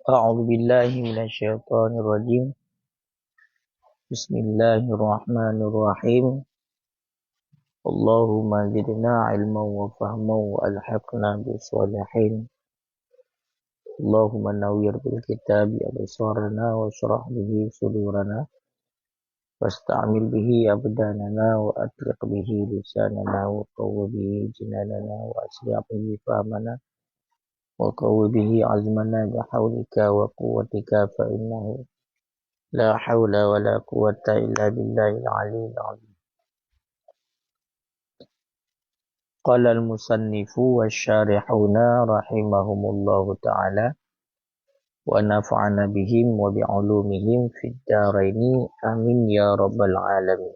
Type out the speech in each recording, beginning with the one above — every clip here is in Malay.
A'udzu billahi minasyaitonir rajim. Bismillahirrahmanirrahim. Allahumma zidna ilman wa fahman wa alhiqna bis-shalihin. Allahumma nawwir bil kitabi absarana wa shrah bihi sudurana wasta'mil bihi abdanana wa atliq bihi lisanana wa qawwi bihi jinanana wa asri' bihi fahmana wa qawwi bihi azmana bihawlika wa quwwatika fa innahu la hawla wa la quwwata illa billahil aliyyil azim. Qala al-musannifu wasyarihuna rahimahumullahu ta'ala wa nafa'ana bihim wa bi'ulumihim fid dharaini amin ya rabbal alamin.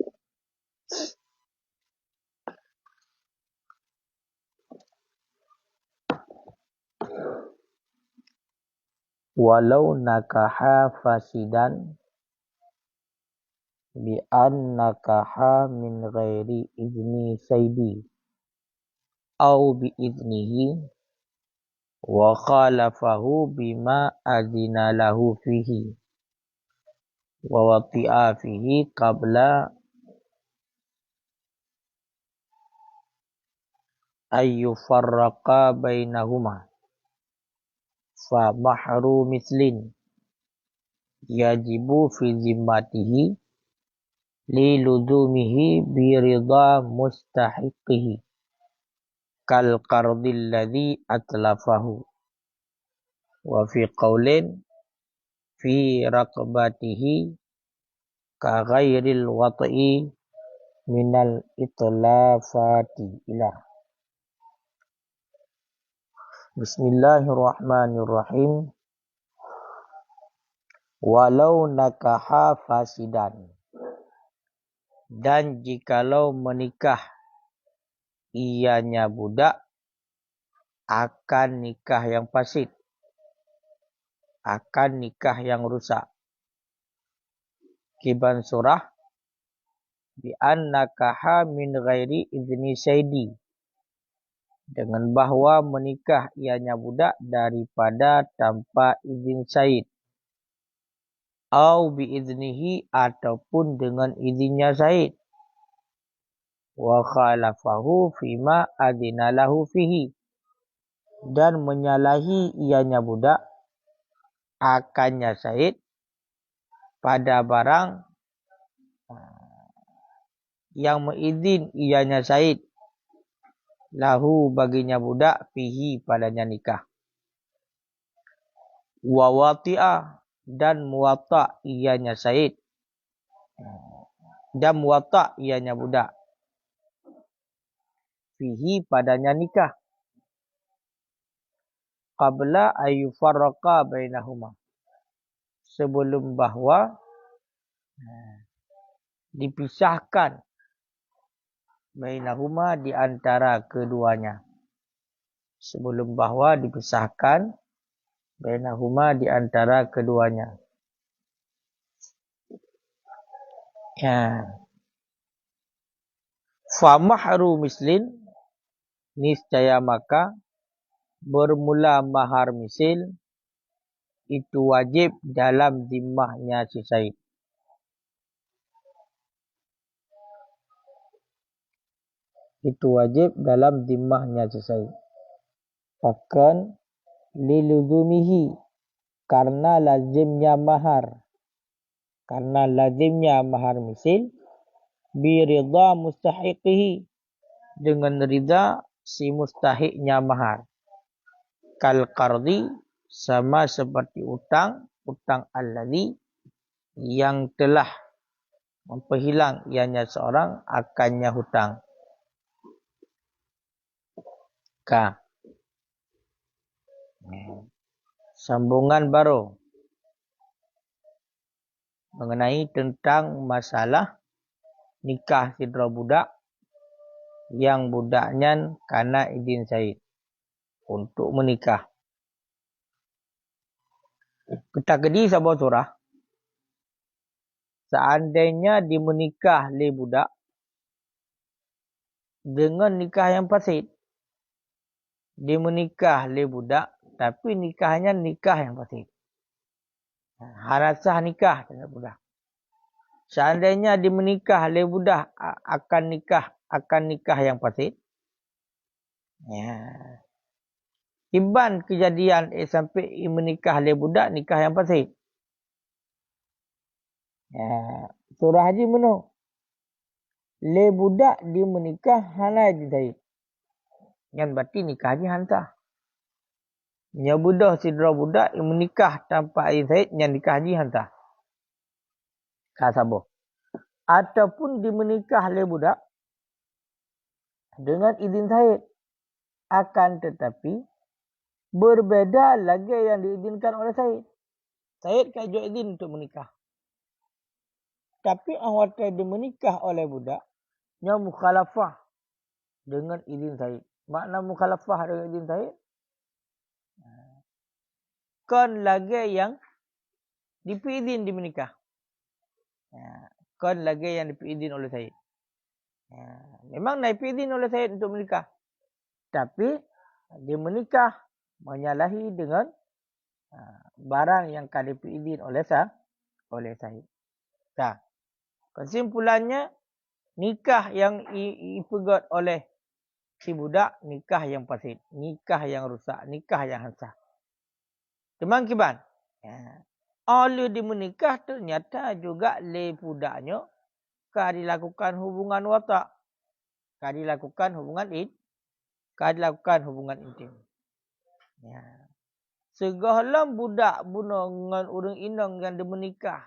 Walau nakaha fasidan bi an nakaha min ghairi izni sayyidi au bi idnihi wa khalafahu bima adina lahu fihi wa wati'a fihi qabla ayyufarraqa bainahuma fa mahru mislin yajibu fi zimmatihi li ludumihi bi ridha mustahiqihi kal qardil ladzi atlafahu wa fi qaulin fi raqabatihi ka ghairil wat'i minal itlafati ilah. Bismillahirrahmanirrahim. Walau nakaha fasidan, dan jikalau menikah ianya budak akan nikah yang fasid, akan nikah yang rusak. Kiban surah bi an nakaha min ghairi izni sayyidi, dengan bahawa menikah ianya budak daripada tanpa izin sayyid, au bi iznihi, ataupun dengan izinnya sayyid, wa khalafahu fima adina lahu fihi, dan menyalahi ianya budak akannya sayyid pada barang yang mengizin ianya sayyid lahu baginya budak fihi padanya nikah. Wa wati'a, dan muwatta' ianya sayyid, dan muwatta' ianya budak fihi padanya nikah qabla ayyufarraqa bainahuma, sebelum bahawa dipisahkan bainahuma, di antara keduanya, sebelum bahawa dipisahkan bainahuma, di antara keduanya. Fa mahru mislin, niscaya maka bermula mahar misil itu wajib dalam zimmahnya si sayyid. Itu wajib dalam zimmahnya si sayyid. Akan liluzumihi, karena lazimnya mahar, karena lazimnya mahar misil, bi ridha mustahiqihi, dengan ridha si mustahiknya mahar, kal qardi, sama seperti utang alladhi, yang telah memperhilang ianya seorang akannya hutang. Ka. Sambungan baru mengenai tentang masalah nikah sidra budak yang budaknya karena izin sayyid untuk menikah. Kita kedi sahabat surah, seandainya dimenikah le budak dengan nikah yang fasid, dia menikah le budak, tapi nikahnya nikah yang fasid. Hana sah nikah dengan budak. Seandainya dia menikah le budak, akan nikah yang fasid. Ya. Iban kejadian sampai menikah le budak, nikah yang fasid. Ya. Surah Haji menung. Le budak dia menikah hana jidai. Yang berarti nikah haji hantah. Nya budak sidra budak yang menikah tanpa izin yang nikah haji hantah. Kasabo. Ataupun dia menikah le budak dengan izin Syed. Akan tetapi berbeza lagi yang diizinkan oleh Syed. Syed kajo izin untuk menikah. Tapi awak dia menikah oleh budak yang mukhalafah dengan izin Syed. Makna mukhalafah dengan izin Syed, kan lagi yang diizin di menikah. Kan lagi yang diizin oleh Syed. Memang diizin oleh Syed untuk menikah. Tapi dia menikah menyalahi dengan barang yang kan diizin oleh Syed. Nah, kesimpulannya nikah yang dipegat oleh si budak, nikah yang fasid, nikah yang rusak, nikah yang hansah. Teman-teman, oleh dia menikah ternyata juga le budaknya kan dilakukan hubungan watak, kan dilakukan hubungan intim. Ya. Segala budak bunuh dengan orang inang yang dia menikah,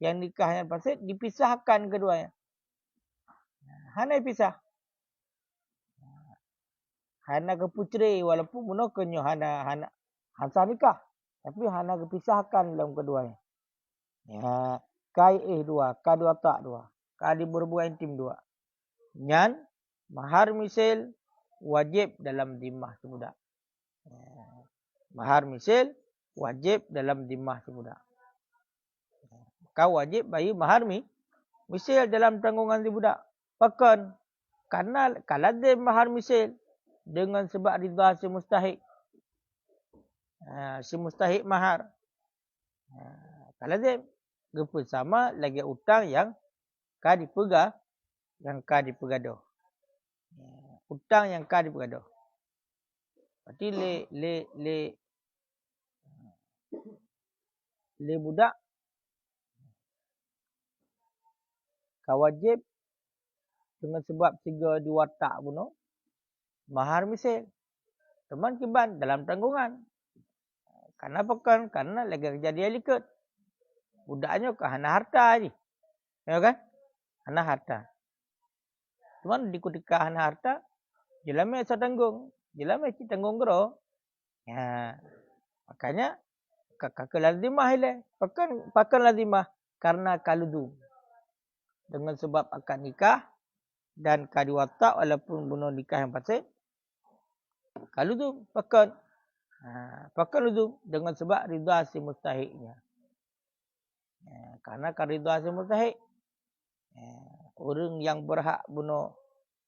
yang nikahnya fasid, dipisahkan keduanya. Hana pisah. Hana kepuceri walaupun bunuh kenyo hana hansah nikah, tapi hana kepisahkan dalam keduanya. Ya, kai dua, ka dua tak dua, ka di berbuat intim dua. Nyan mahar misal wajib dalam dimah si budak. Mahar misal wajib dalam dimah si budak. Kau wajib bayi mahar misal dalam tanggungan si budak. Bahkan karena kalau dia mahar misal dengan sebab ridha si mustahik. Si mustahik mahar. Kalau dia bersama lagi utang yang ka dipegang, yang ka dipegadoh. Utang yang ka dipegadoh. Berarti le budak ka wajib dengan sebab tiga diwatak bunuh mahar misal. Teman kiban dalam tanggungan. Karena pekan, karena lagi kejadian liket. Budaknya ke hana harta je. Ya kan? Hana harta. Cuman di ketika hana harta, jelame saya tanggung. Jelame si tanggung gero. Ya. Makanya kakak lazimah ile. Pakan lazimah karena kaludum. Dengan sebab akad nikah dan kadiwatak walaupun bunuh nikah yang fasid. Kaludum pakan. Pakan ludum dengan sebab ridha si mustahiknya. Karena kan ridha si mustahik, orang yang berhak bunuh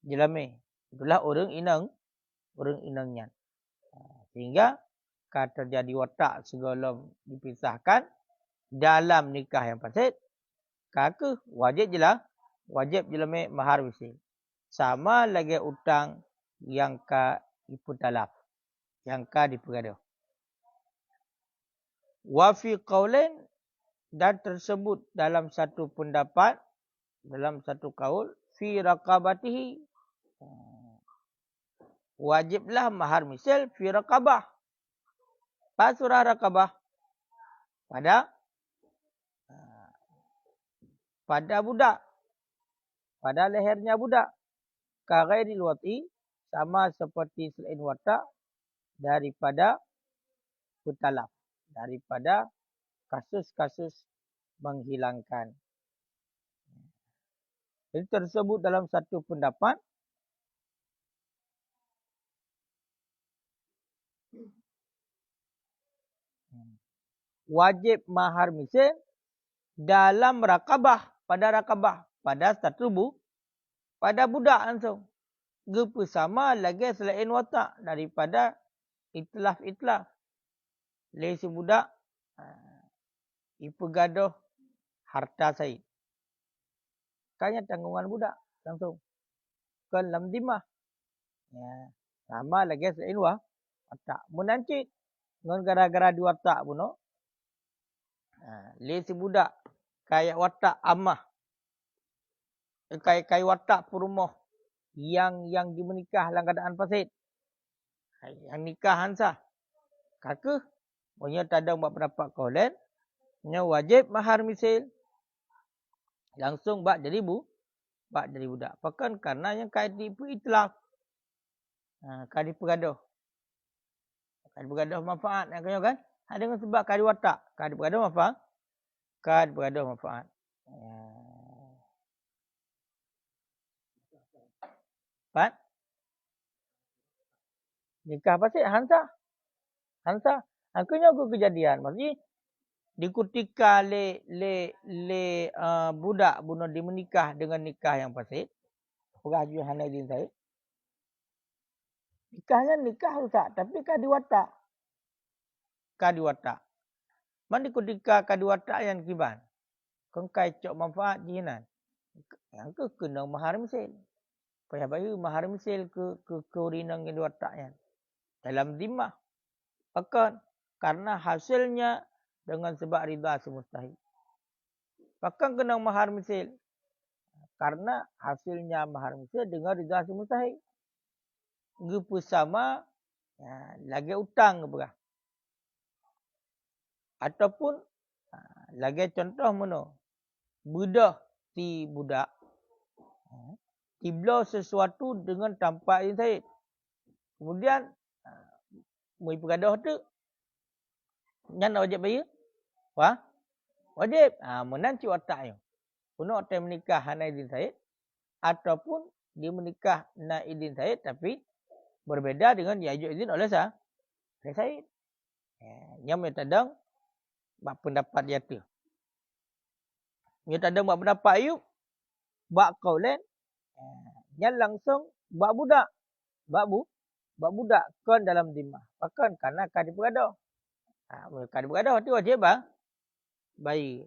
jelame itulah orang inangnya. Sehingga kan terjadi watak segala dipisahkan dalam nikah yang fasid, kakak wajib jelame mahar misal. Sama lagi utang yang ka iputalaf, yang ka dipegaduh. Wa fi qaulain, dan tersebut dalam satu pendapat, dalam satu kaul, fi raqabatihi, wajiblah mahar misal fi raqabah. Pada surah raqabah, pada budak, pada lehernya budak. Ka ghairil wati, sama seperti selain watak daripada putalaf, daripada kasus-kasus menghilangkan. Jadi tersebut dalam satu pendapat wajib mahar misal dalam rakabah, pada satu pada budak langsung. Gepa sama lagi selain watak daripada itlaf. Lesi budak ipegadoh harta Said. Kanya tanggungan budak langsung ke dalam dimah. Ya. Sama lagi selain watak. Menancik ngan gara-gara di watak pun. Lesi budak kayak watak amah. Kayak watak perumah yang dimenikah dalam keadaan fasid. Yang nikahan sah. Kakak, punya tak ada buat pendapat kaulen. Nya wajib mahar misil. Langsung bak jadi budak. Pakan karena yang kait di itlaf. Kait di pegaduh. Kait pegaduh manfaat. Yang kaya kan? Dengan sebab kait watak. Kait pegaduh manfaat. Kait pegaduh manfaat. Pat? Nikah pasti Hansa. Akhirnya aku kejadian. Maksudnya di ketika budak bunuh di menikah dengan nikah yang fasid. Peraju Hanaidin Said. Nikahnya nikah rusak. Tapi kadiwatak. Mandi ketika kadiwatak yang kiban. Kengkai cok manfaat jinan. Yang kena mahar misil. Payah bayu mahar misil ke urinang kadiwataknya. Dalam dimah. Akan karena hasilnya dengan sebab ridha semustahil. Bahkan kena mahar misil. Karena hasilnya mahar misil dengan ridha semustahil. Gepu sama lagi utang berah. Ataupun lagi contoh mana? Budak si budak. Tiblau sesuatu dengan tanpa izin Said. Kemudian mui pegaduh tu nyan wajib bayar? Wah? Wajib. Menanci wataknya. Puno otak menikah Hanaidin Said ataupun dia menikah Naidin Said tapi berbeda dengan diajuk izin oleh Said. Yang metadang bak pendapat dia tu. Yang tadang bak pendapat ayub bak kaulen yang langsung bak budak. Bak budak kan dalam dimah. Bahkan karena kadi pegaduh. Kadi pegaduh tu wajib baik.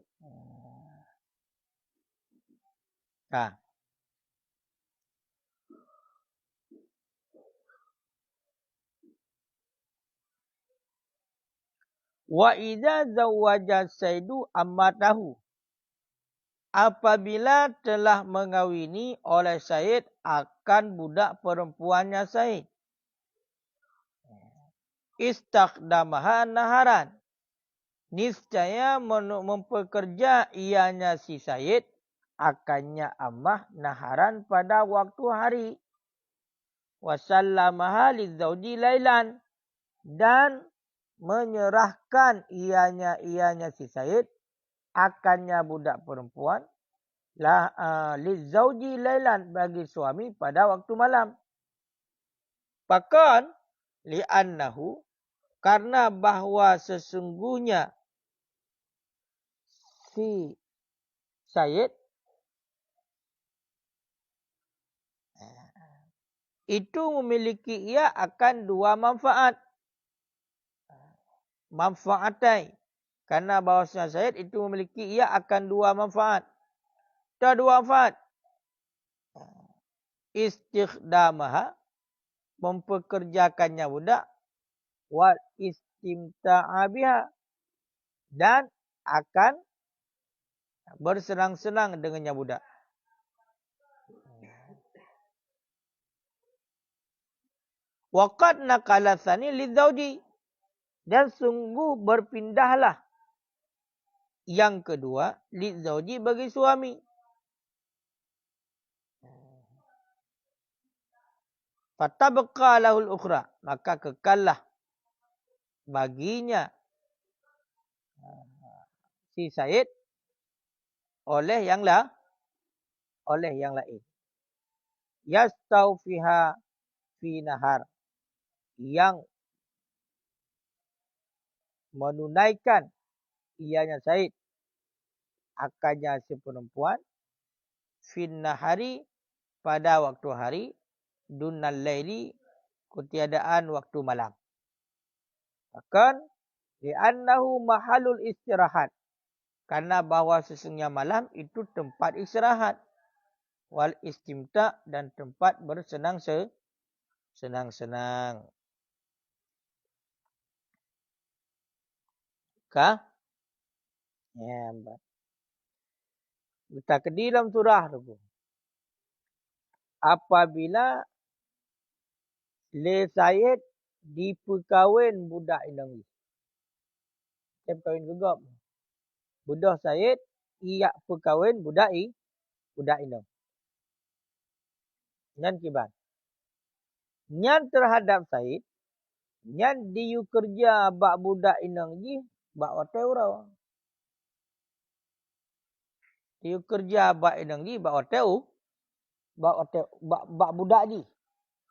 Wa idza zawwaja Saidu ammatahu. Apabila telah mengawini oleh Said akan budak perempuannya Said. Istakhdamaha naharan. Niscaya mempekerja ianya si Said akannya amah naharan pada waktu hari. Wasallamaha lizauji lailan. Dan menyerahkan ianya si Said akannya budak perempuan lizauji lailan bagi suami pada waktu malam. Bahkan li'annahu karena bahwa sesungguhnya si Said itu memiliki ia akan dua manfaat. Manfaatai. Karena bahawasanya Said itu memiliki ia akan dua manfaat. Dua manfaat. Istikhdamaha. Mempekerjakannya budak. Wal istimta'a biha. Dan akan bersenang-senang dengannya budak. Waqad naqalathani lidzauji. Dan sungguh berpindahlah yang kedua lidzauji bagi suami. Fatabqa lahul ukhra. Maka kekallah baginya si Said oleh yang lain. Yastaufiha fi nahar. Yang menunaikan ianya Said akannya si perempuan fin nahari pada waktu hari dunal laili, ketiadaan waktu malam. Akan li'annahu mahalul istirahat. Karena bahawa sesungguhnya malam itu tempat istirahat. Wal istimta' dan tempat bersenang-senang. Kah? Ya, kita ke dalam surah tu. Apabila Le Said diperkahwin budak inang. Dia perkahwin gegap. Budak Said ia perkahwin budak inang. Nyan kiban. Nyan terhadap Said, nyan diu kerja bak budak inang ji bak hotel urau. Diu kerja bak inang ji bak hotel bak budak ji.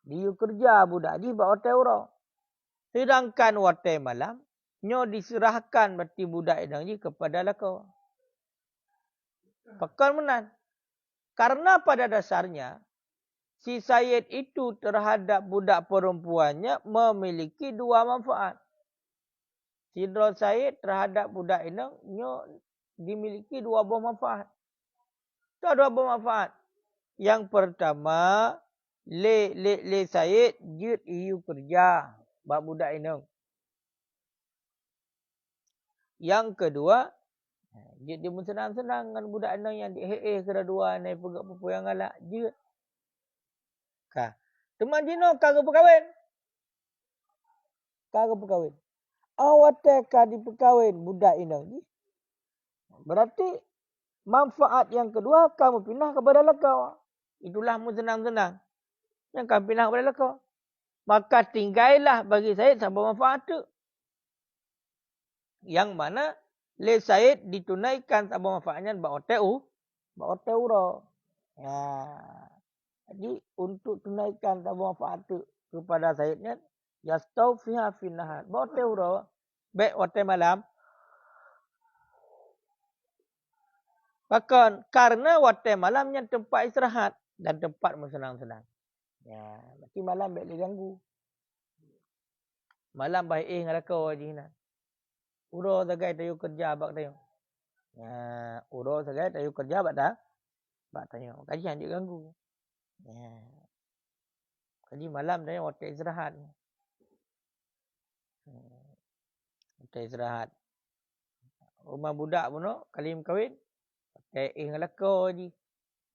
Diu kerja budak ji bak hotel urau. Sedangkan hotel malam nyo diserahkan berarti budak inang ji kepada lakau. Pakal menan. Karena pada dasarnya si Said itu terhadap budak perempuannya memiliki dua manfaat. Sidra Said terhadap budak inang nyo dimiliki dua buah manfaat. Itu dua buah manfaat. Yang pertama, Le Said jut iu kerja bak budak inang. Yang kedua, jut dia senang-senang dengan budak inang yang diheh kedua-dua ni pegak-pegak yang galak jut. Teman jino kagak berkahwin. Kagak berkahwin. Awak di perkahwin budak inang ni. Berarti manfaat yang kedua kamu pindah kepada lekau. Itulah mu senang-senang. Yang kamu pindah kepada lekau. Maka tinggallah bagi Said sebuah manfaat tu. Yang mana Le Said ditunaikan sebuah manfaatnya bak hotel urau. Ya. Jadi untuk tunaikan sebuah manfaat tu kepada Saidnya, yastaufiha fin nahar. Bak hotel urau. Baik hotel malam. Bahkan karena hotel malamnya tempat istirahat dan tempat bersenang-senang. Ya, berarti malam baik diganggu. Malam baik dengan kau je nak. Uro sagai tayu kerja bak tayu. Ya, uro sagai tayu kerja bak tayu. Kajian dia ganggu. Ya. Kaji malam tayu hotel istirahat. Hotel istirahat. Rumah budak pun kalim kahwin. Hotel dengan kau je.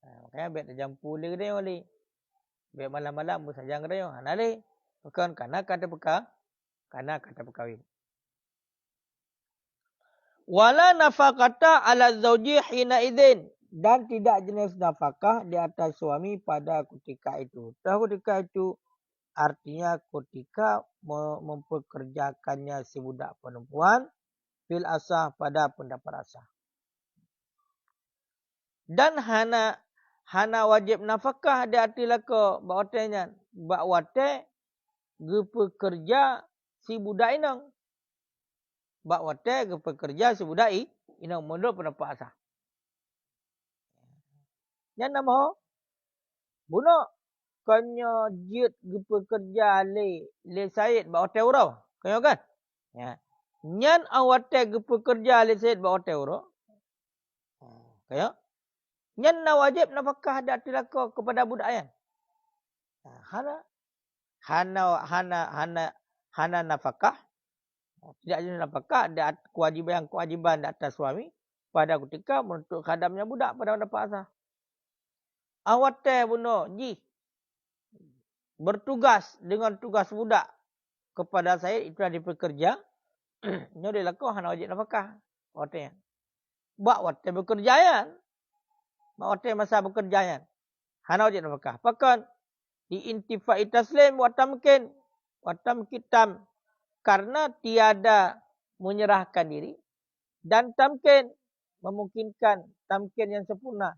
Makanya biar terjampu dia dia boleh. Biar malam-malam pun sajang dia. Nale. Bukan karena kata perkahwin. Wala nafaqata ala zauji hina idzin. Dan tidak jenis nafkah di atas suami pada ketika itu. Ketika itu artinya ketika mempekerjakannya si budak perempuan fil asah pada pendapat asah. Dan hana wajib nafkah di arti lako bak hotelnya. Bak hotel gepekerja si budak inang. Bak hotel gepekerja si budak inang menurut pendapat asah. Yang nama buno kanyo jit gepekerja le Said bak hotel urau. Kanyo kan? Ya. Nyan awate gepekerja le Said bak hotel urau. Kanyo? Nyan na wajib nafkah dak tilaka kepada budak ayan. Hana nafkah. Tidak jenis nafkah ada kewajiban di atas suami pada ketika menuntut khadamnya budak pada pendapat asah. Awate buno ji bertugas dengan tugas budak kepada saya itu ada pekerja. Nyo dia lakukan hana wajib nafkah. Awate. Bak wate bekerjaan. Bak wate masa bekerjaan. Hana wajib nafkah. Pakan di intifai taslim wa tamkin karena tiada menyerahkan diri dan tamkin memungkinkan tamkin yang sempurna.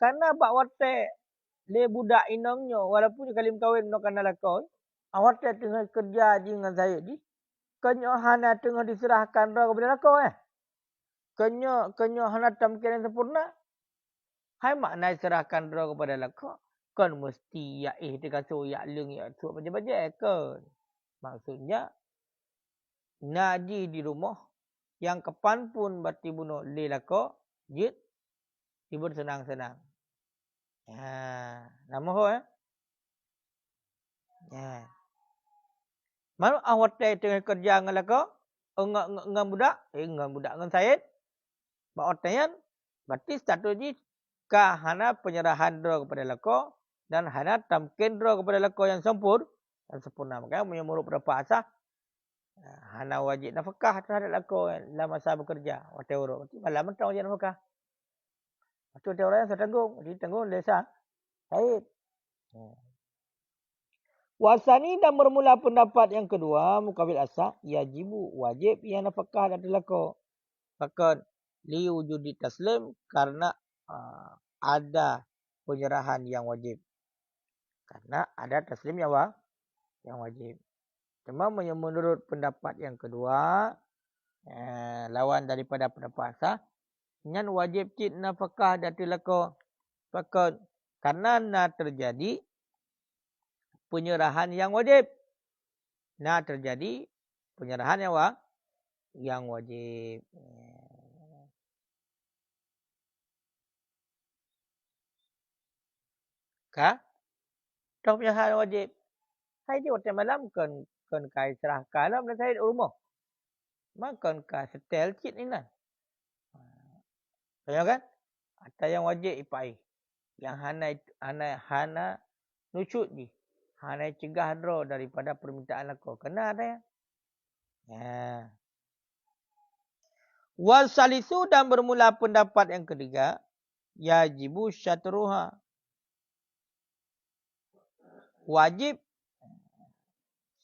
Karena bak wate le budak inangnya walaupun kalim kahwin no kana lakon, awate tengah kerja dengan saya di kenyo hana tengah diserahkan ro kepada lakon Kenyo hana tamkin yang sempurna. Hai makna serahkan dro kepada lako. Kan mesti ya dikasih ya leng ya tu baca-baca kan. Maksudnya naji di rumah yang kepan pun berarti bunuh li lako jit tibur senang-senang. Nama ho ya. Malu awat tengah kerja dengan lako enggak budak, enggak budak dengan Said. Ba otayan berarti strategi kahana penyerahan dro kepada lako dan hana tamkin dro kepada lako yang sempurna. Makanya menyuruh berapa asah hana wajib nafkah terhadap lako dalam masa bekerja. Waktu urut. Berarti malam mentang wajib nafkah. Waktu ada orang yang saya tanggung. Jadi tanggung desa. Said. Wasani dan bermula pendapat yang kedua. Mukabil asah. Yajibu. Wajib yang nafkah dan lako. Bahkan liwujudi taslim. Karena ada penyerahan yang wajib. Karena ada taslim yang wajib. Cuma menurut pendapat yang kedua. Lawan daripada pendapat asah. Nyan wajib cik nafkah dati lako. Fakon karena terjadi penyerahan yang wajib. Terjadi penyerahan yang wajib. Kah? Tahu penyerahan wajib. Saya di waktu malam kan kai serahkan lah saya di rumah. Makan kai setel cik ni lah. Tanya kan? Ada yang wajib ipai. Yang hana nucut ni. Hana cegah dro daripada permintaan aku. Kena ada ya. Wal salisu dan bermula pendapat yang ketiga. Yajibu syatruha. Wajib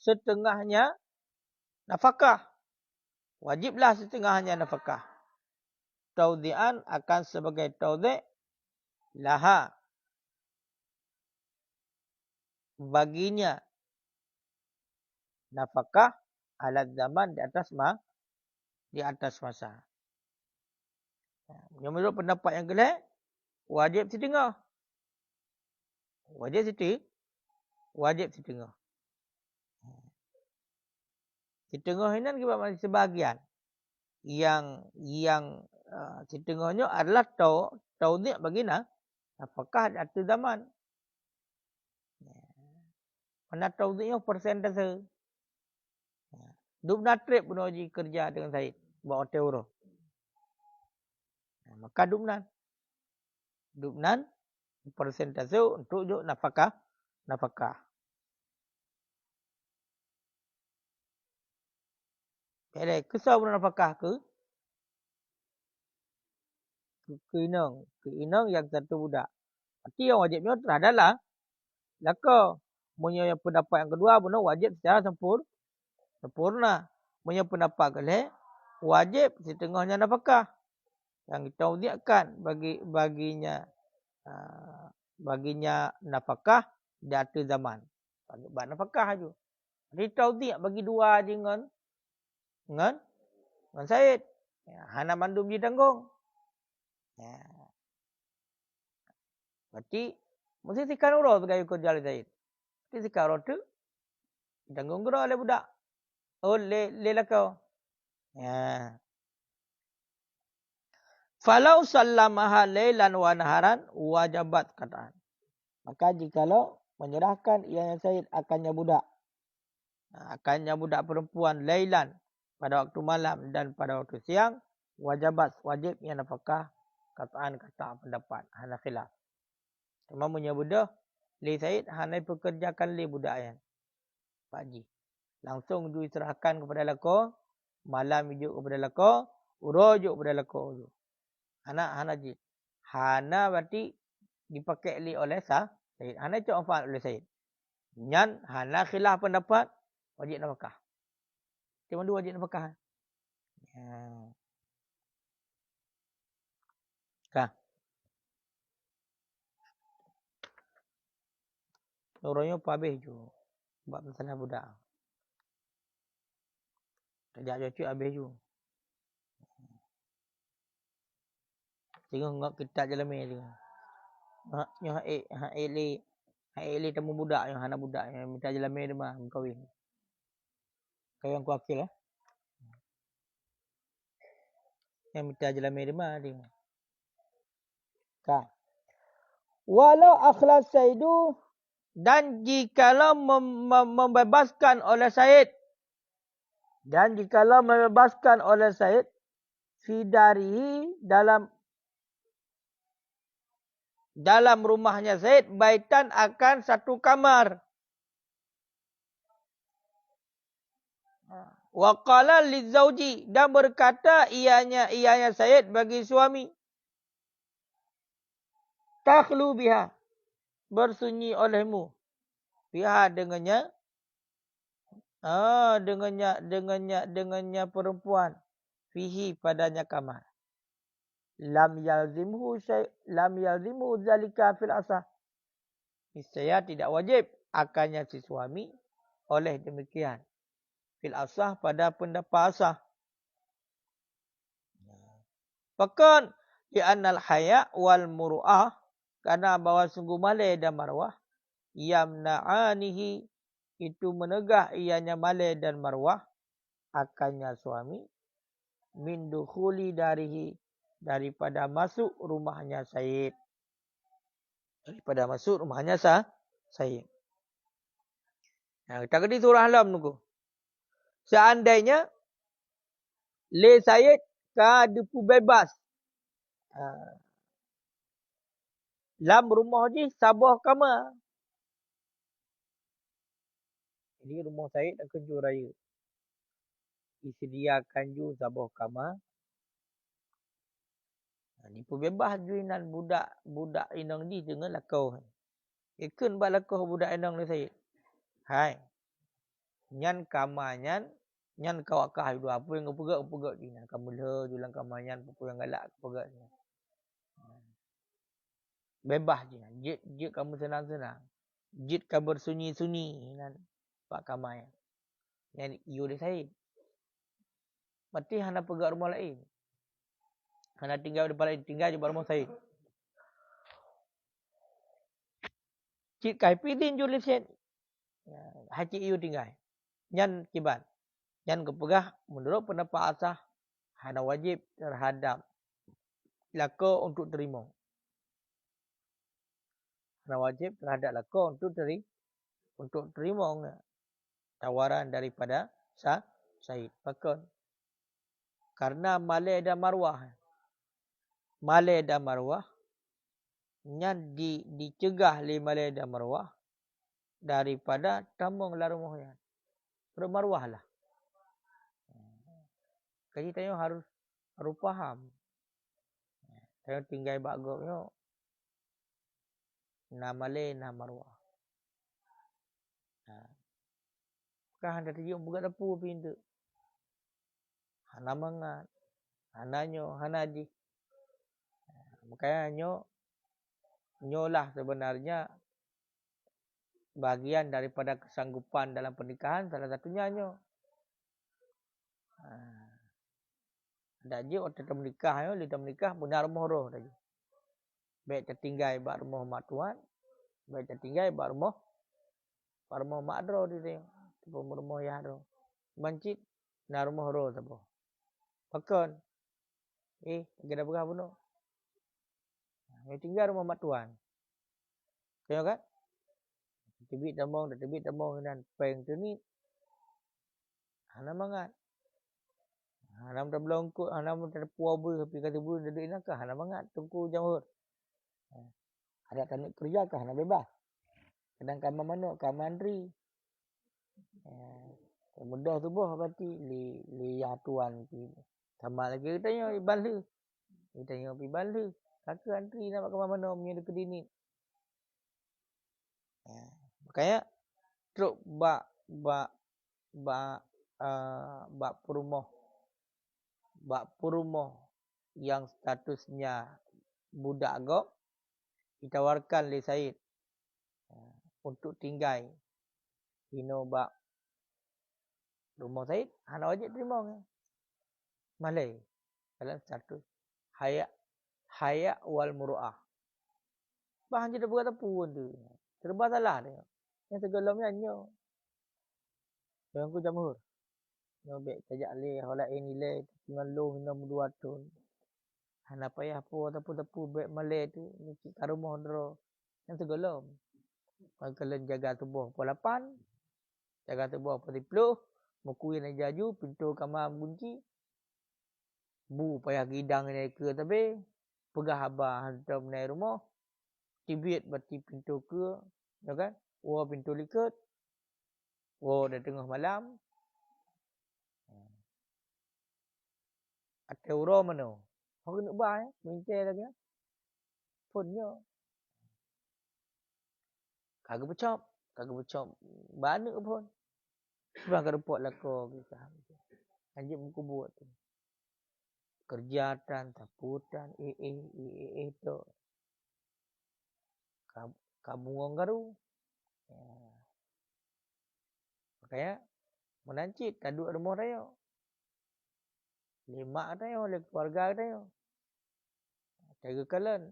setengahnya nafkah. Wajiblah setengahnya nafkah. Taudhi'an akan sebagai taudhi' laha. Baginya nafkah alat zaman di atas masa. Menurut pendapat yang kedua, wajib setengah. Wajib setengah. Setengah ini kan sebahagian. Yang setengahnya adalah taudhi' bagi nafkah di atas zaman. Mana taudhi'nya persentase. Dubna trip pun uji kerja dengan Said. Bawa teuro. Maka dubnan. Dubnan persentase untuk nafkah. Jadi kesal pun nafkah ke inang yang satu budak. Berarti yang wajibnya terhadaplah laka. Punya pendapat yang kedua pun wajib secara sempurna. Punya pendapat kelih wajib setengahnya nafkah. Yang kita udiakan baginya nafkah di atas zaman. Bagi nafkah aja. Jadi taudiak bagi dua dengan Said. Hana mandum ditanggung. Berarti mesti sikan urus sebagai kerja Said. Mesti sikan urus tu ditanggung gera oleh budak. Oleh lelakau. Falau sallamaha lailan wa naharan wajabat qat'an. Maka jikalau menyerahkan ianya Said akannya budak. Akannya budak perempuan lailan pada waktu malam dan pada waktu siang wajib yang nafkah qat'an kata pendapat hana khilaf. Cuma menyebut li Said hana pekerjakan li budak yang Pak Haji. Langsung diserahkan kepada lako, malam hijuk kepada lako, urujuk kepada lako. Hana jid. Hana berarti dipakai li oleh Said. Hana itu manfaat oleh Said. Nyan hana khilaf pendapat wajib nafkah. Cuma dua wajib nafkah. Kah. Orangnya habis je. Sebab masalah budak. Kerja cuci habis je. Tengok kitab jalan ni. Nyo ha temu budak yang anak budak yang minta jelame dia mah kahwin. Kau yang kuakil lah. Yang minta jelame dia mah dia. Ka. Walau akhlas Saidu dan jikalau membebaskan oleh Said fidarihi dalam rumahnya Said baitan akan satu kamar. Wa qala lizauji dan berkata ianya Said bagi suami. Takhlu biha bersunyi olehmu. Biha dengannya perempuan. Fihi padanya kamar. Lam yalzimhu zalika fil asah. Niscaya tidak wajib akannya si suami oleh demikian. Fil asah pada pendapat asah. Bahkan di annal haya wal muru'ah karena bahawa sungguh malai dan marwah yamna'anihi itu menegah ianya malai dan marwah akannya suami min dukhuli darihi daripada masuk rumahnya Said. Daripada masuk rumahnya Said. Nah, kita kena surah Alam nunggu. Seandainya le Said ka depu bebas. Lam rumah je sabah kamar. Jadi rumah Said nak kenjur raya. Disediakan ju sabah kamar. Ni pun bebas juinan budak inang di dengan lakau. Ikun ba lakau budak inang ni Said. Hai. Nyan kamanyan nyan kawakah itu apa yang pegak ni kamu le julang kamanyan apa yang galak pegak ni. Bebas je. Jit kamu senang-senang. Jit kamu bersunyi-sunyi nan pak kamai. Yang you dia Said. Mati hana pegak rumah lain. Hana tinggal di lain, tinggal di rumah Said. Cik kai pidin julis Said. Haji you tinggal. Nyan kiban. Nyan kepegah menurut pendapat asah hana wajib terhadap lako untuk terima. Hana wajib terhadap lako untuk terima tawaran daripada Said. Pakon. Karena malai dan marwah. Malai dan marwah. Nyan dicegah oleh malai dan marwah. Daripada tambang lah rumahnya. Bermarwah lah. Jadi kita harus faham. Saya tinggal bagoknya. Na malai na marwah. Kah anda terjun buka dapur pintu. Hana mangat. Hananyo, hanaji. Makanya nyolah sebenarnya bagian daripada kesanggupan dalam pernikahan salah satunya nyo. Ada je orang menikah benar rumah roh tadi. Baik tertinggal bak rumah mak tuan, baik tertinggal bak rumah mak dro di tengok. Rumah ya dro. Mancit na rumah roh sabo. Pakon. Kita berah bunuh. Yang tinggal rumah mak tuan. Tengok kan? Tebit tamong dan peng tu ni. Hana mangat. Hana tak belongkut, hana tak puabu tapi kata bu duduk nak hana mangat tungku jamur. Ada tanik kerja kah hana bebas. Kadang kamar mana? Kamar andri. Mudah tu boh berarti li ya tuan pi. Sama lagi kita tanya ibal lu. Kita tanya ibal lu. Kakak antri nak kamar mana punya dekat ini. Makanya truk bak perumah yang statusnya budak agak ditawarkan oleh Said untuk tinggal Hino bak rumah Said hana wajib terima malai dalam status haya wal muru'ah Bahan je dah berat apa pun tu. Serba salah dia. Yang tergolong nyanyo. Yang aku jamhur. Yang baik tajak leh. Holak ini leh. Dengan loh minum 2 ton. Hana payah apa tapu-tapu baik malai tu. Nikit kat rumah dera. Yang tergolong. Kalau jaga tubuh pukul 8. Jaga tubuh pukul 10. Mukui nak jaju. Pintu kamar kunci. Bu payah gidang ni ke tapi. Pegah abah hantar menai rumah. Tibit bati pintu ke. Ya kan? Wah pintu likat. Wah dah tengah malam. Ada orang mana? Orang nak buy. Minta lagi. Phone-nya. Kagak bercop. Kagak bercop. Banyak pun. Sebab kau report lah kau. Anjing muka buat tu. Kerjaan, taputan, itu. Kamu orang garu. Makanya, menancit. Taduk rumah raya. 5 raya. Oleh keluarga raya. Cara kalian.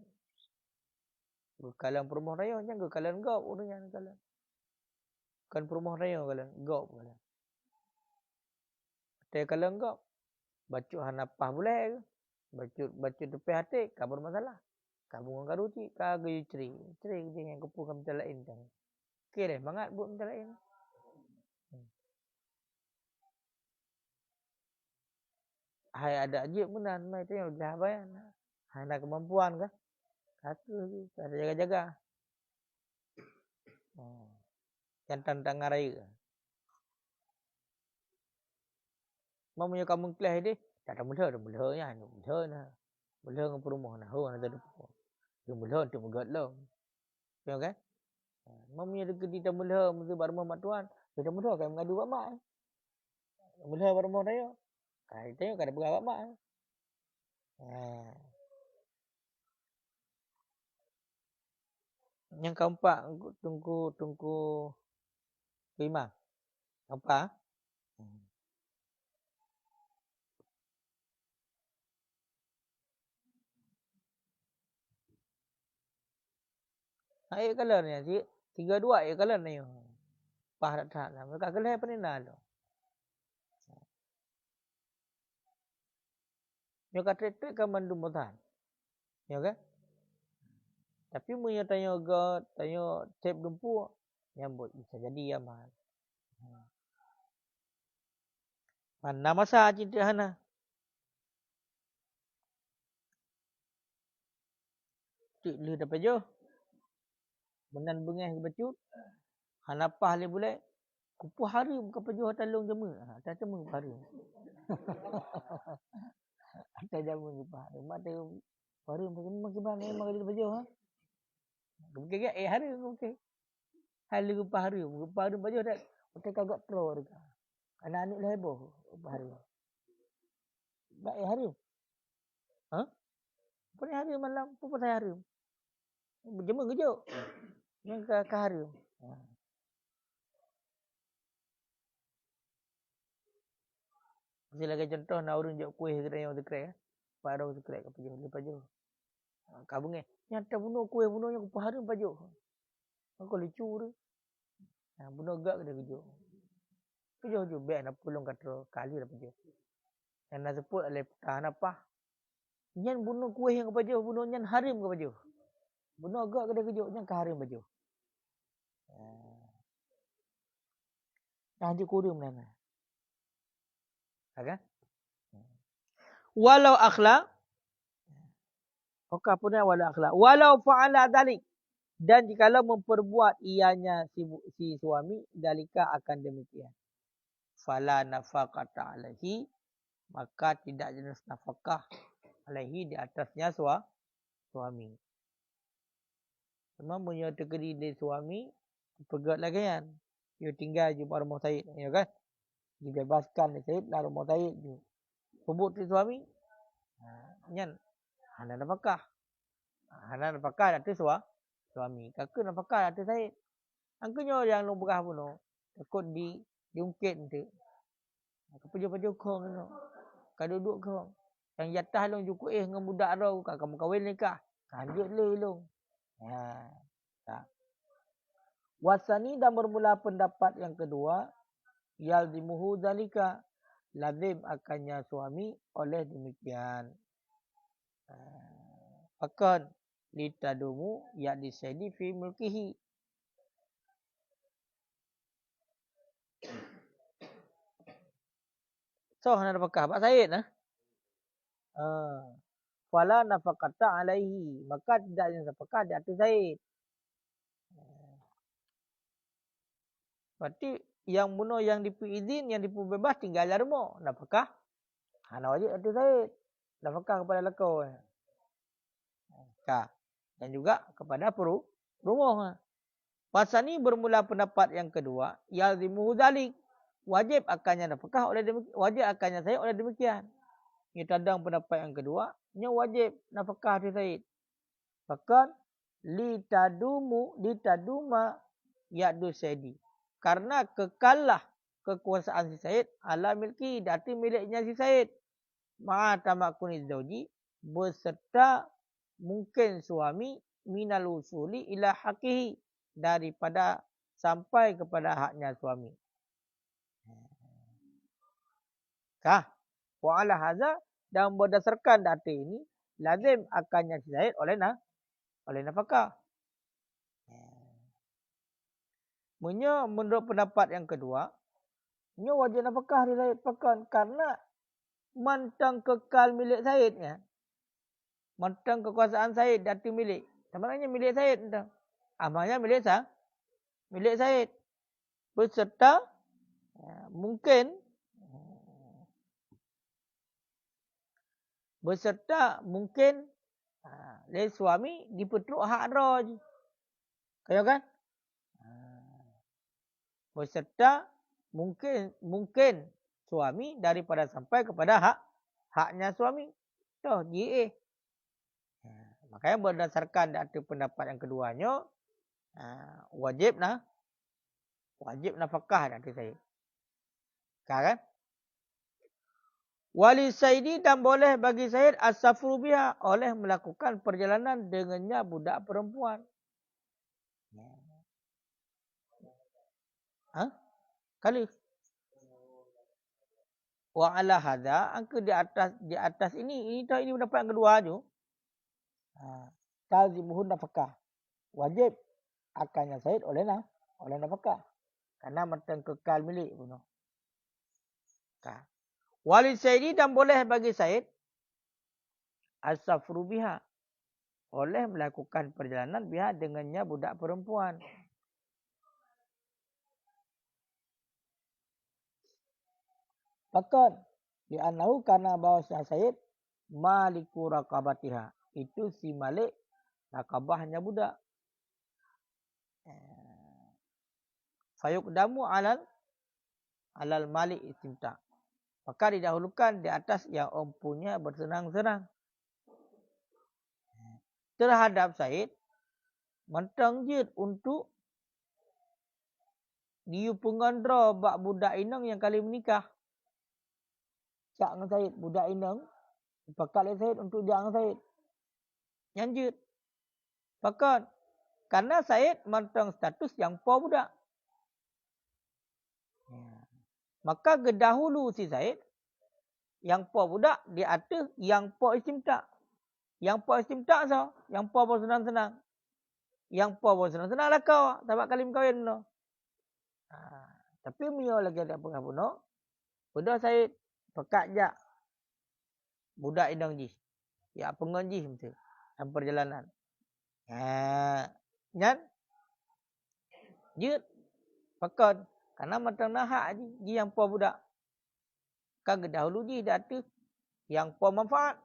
Kalian perumah raya. Jangan kalian gop. Urusan kalian. Kan perumah raya kalian. Gop kalian. Cara kalian gop. Bacuk hanapah boleh ke? Bacuk tepi hati. Kabur masalah. Kamu orang garu cik. Kagak you ceri. Ceri je yang kepuh kamu minta lain. Okey deh. Bangat buat minta lain. Hai ada ajib pun dan. Mai tu yang dah bayan. Hai ada kemampuan ke? Kata tu. Ada jaga-jaga. Yang tantang raya. Mau punya kamu kelas dia. Tak ada mula. Ada mula ya. Mula nah. Mula dengan perumah nah. Ho nak ada depan. Dia mula tu megat lah. Tengok kan? Mau punya dekat di mula. Mula baru mak tuan. Dia mula kan mengadu buat mak. Mula baru mau raya. Tengok kan ada berapa mak. Yang keempat tunggu 5. Apa? Air color ni cik. 32 air color ni. Pah tak lah. Mereka kelih apa ni nak lo. Mereka treat kan mandu mutan. Ya kan? Tapi punya tanya tape dumpu. Nyambut. Bisa jadi ya mahal. Mana masa cinta hana? Cik lu dapat je. Benan bengah ke bacut. Hana pah le boleh. Kupuh hari muka pejuh talung jema. Tak cuma hari. Ada jamu kupuh hari. Mak tu hari memang kibang memang dia pejuh ha. Mungkin hari mungkin. Hal kupuh hari. Kupuh hari pejuh dak. Kita kagak pro dekat. Anak-anak lah heboh kupuh hari. Baik hari. Ha? Apa ni hari malam? Apa pasal hari? Jema kejuk. Yang ke hari. Saya lagi contoh nak urun jauh kuih kedai yang sekret. Parau sekret ke pajuh. Lepas je. Kabung ni. Nyata bunuh kuih bunuh yang kupaharu pajuh. Aku lucu tu. Bunuh gak ke dia kejuk. Pajuh je. Biar nak pulung kata kali lah pajuh. Yang nak sebut oleh tahan apa. Nyan bunuh kuih yang pajuh. Bunuh nyan harim ke pajuh. Bunuh gak ke dia kejuk. Nyan ke harim pajuh. Nah je kurim mana. Kan? Walau akhlak. Okey pun walau akhlak. Walau fa'ala dalik. Dan jikalau memperbuat ianya si suami. Dalika akan demikian. Fala nafaqata alaihi. Maka tidak jenis nafkah alaihi di atasnya suami. Memang punya tegeri dari suami. Pegat lagi kan. Dia tinggal jumpa rumah Syed. Ya kan? Dibebaskan Syed lah rumah Syed je. Pembuk tu suami. Nyan. Hana nafkah. Hana nafkah dah tu suami. Kakak nafkah dah tu Syed. Angkanya yang lu berah pun. Takut diungkit nanti. Kepujuk-pujuk kong tu. Kau duduk kong. Yang jatah long cukup dengan budak rau. Kamu kahwin nikah. Kanjut le long. Tak. Wasani dan bermula pendapat yang kedua, yalzimuhu dzalika, lazim akannya suami oleh demikian. Akan litadumu ya disaidi fi mulkihi. So hana apakah Pak Said nah? Fala nafaqata alaihi, maka tidak ada nafkah di atas Said. Berarti yang bunuh yang diberi izin, yang diberi bebas tinggal dalam rumah. Nafkah hana wajib atas Said. Nafkah kepada lekau. Dan juga kepada rumah. Pasal ni bermula pendapat yang kedua, yalzimuhu dzalik, wajib akannya nafkah oleh demikian, wajib akannya Said oleh demikian. Ini tadang pendapat yang kedua, nya wajib nafkah di Said. Bahkan litaduma ya'du Saidi. Karena kekallah kekuasaan si Said ala milki, dati miliknya si Said. Ma'a tamakuni zauji, beserta mungkin suami minal usuli ila haqihi, daripada sampai kepada haknya suami. Wa ala hadza, dan berdasarkan data ini lazim akannya Zaid oleh nafkah. Menurut pendapat yang kedua, wajib nafkah di Zaid pakan karena mantang kekal milik Zaidnya. Mantang kekuasaan Zaid dati milik. Sebenarnya milik Zaid entah. Amalnya milik Zaid. Beserta mungkin oleh suami dipetruk hak roj. Kaya kan? Beserta mungkin suami daripada sampai kepada haknya suami. Toh GA. Makanya berdasarkan data pendapat yang keduanya, wajib nafkah nanti saya. Kan? Wali Saidi, dan boleh bagi Said as-safru biha, oleh melakukan perjalanan dengannya budak perempuan. Kali. Wa ala hadza, angka di atas ini pendapat yang kedua je. Talzimuhu nafkah. Wajib akannya Said oleh nafkah. Karena matang kekal milik bunuh. Wali Saidi, dan boleh bagi Said as-safru biha, oleh melakukan perjalanan biha dengannya budak perempuan. Bahkan li'annahu, karena bahawa Said maliku raqabatiha, itu si malik raqabahnya budak. Fayuqdamu alal malik istimta', maka didahulukan di atas yang empunya bersenang-senang. Terhadap Said, mentang jid untuk diu pengandra bak budak inang yang kali menikah. Cak dengan Said, budak inang, pakal Said untuk jak dengan Said. Nyanjut. Bahkan, karena Said mentang status yang po budak. Maka gedahulu si Said, yang po budak di atas yang po istimta'. Yang po istimta' so, yang po bersenang-senang. Yang po bersenang-senang lah kau, tabat kali kahwin no. Tapi mio lagi ada pengabuno. Budak Said pekat jak budak indang ji. Ya pengonji betul. Dalam perjalanan. Nyan jut pekat, karena matang nahak ji yang po budak. Kan dahulu ji datu yang po manfaat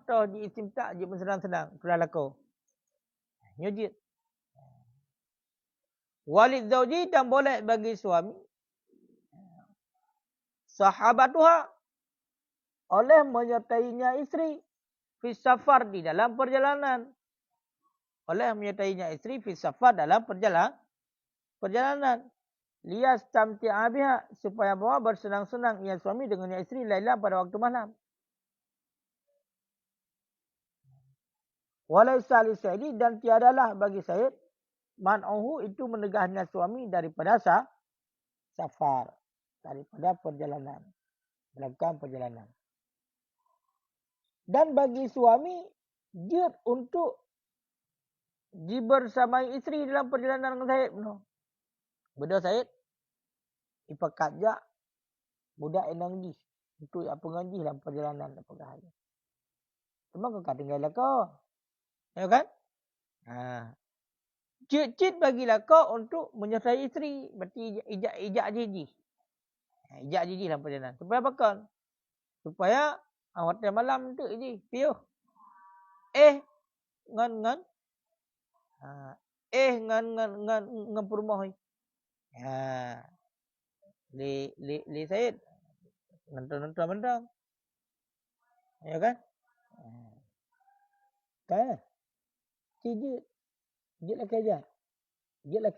toh ji istimta' ji bersenang-senang kelah lako. Nyujud. Walid zauji, dan boleh bagi suami sahabatuha, oleh menyertainya istri fi safar, di dalam perjalanan. Oleh menyertainya istri fi safar, dalam perjalanan. Liyastamti'a biha, supaya bawa bersenang-senang ia suami dengan istri laila pada waktu malam. Walaisa li sayyidi, dan tiadalah bagi Sayyid man'uhu itu menegahnya suami daripada safar, daripada perjalanan, melakukan perjalanan. Dan bagi suami jid untuk dibersamai isteri dalam perjalanan dengan Sayyid. Benda Sayyid ipakat jak budak enang ji untuk apa ngaji dalam perjalanan apa hari. Cuma kau tinggal kau. Ya kan? Cit-cit bagilah kau untuk menyertai isteri. Berarti ijak jiji. Ijak jiji dalam perjalanan. Supaya apa kan? Supaya hotel malam tu je. Piuh. Ngan. Ngan perumah. Li Said. Nonton. Ya kan? Kan? Cik jit lah kerja. Jit lah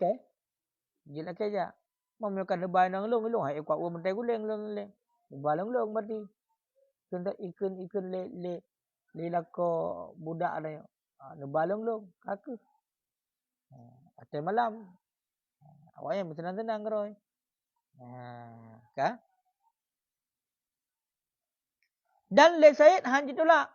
kerja. Memerlukan lebay nang long. Hai kuat wo mentai guling. Lebay long berarti. Ikan le lako budak ada. Lebay long. Kaka. Hotel malam. Awak yang bersenang-senang roy. Kan? Dan le Said hanji tolak.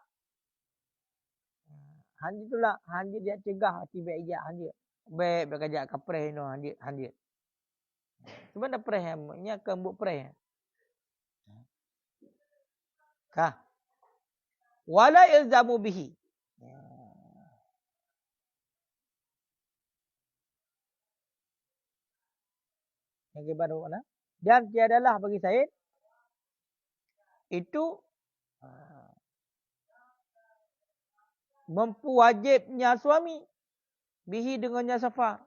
Hanji dia cegah tiba ijak hanji. Baik berkajak kapreh no hanji. Cuma dah preh nya ke mbuk preh. Kah? Wala ilzamu bihi. Yang baru mana? Dan tiadalah bagi Said itu mempuwajibnya suami bihi dengannya safar.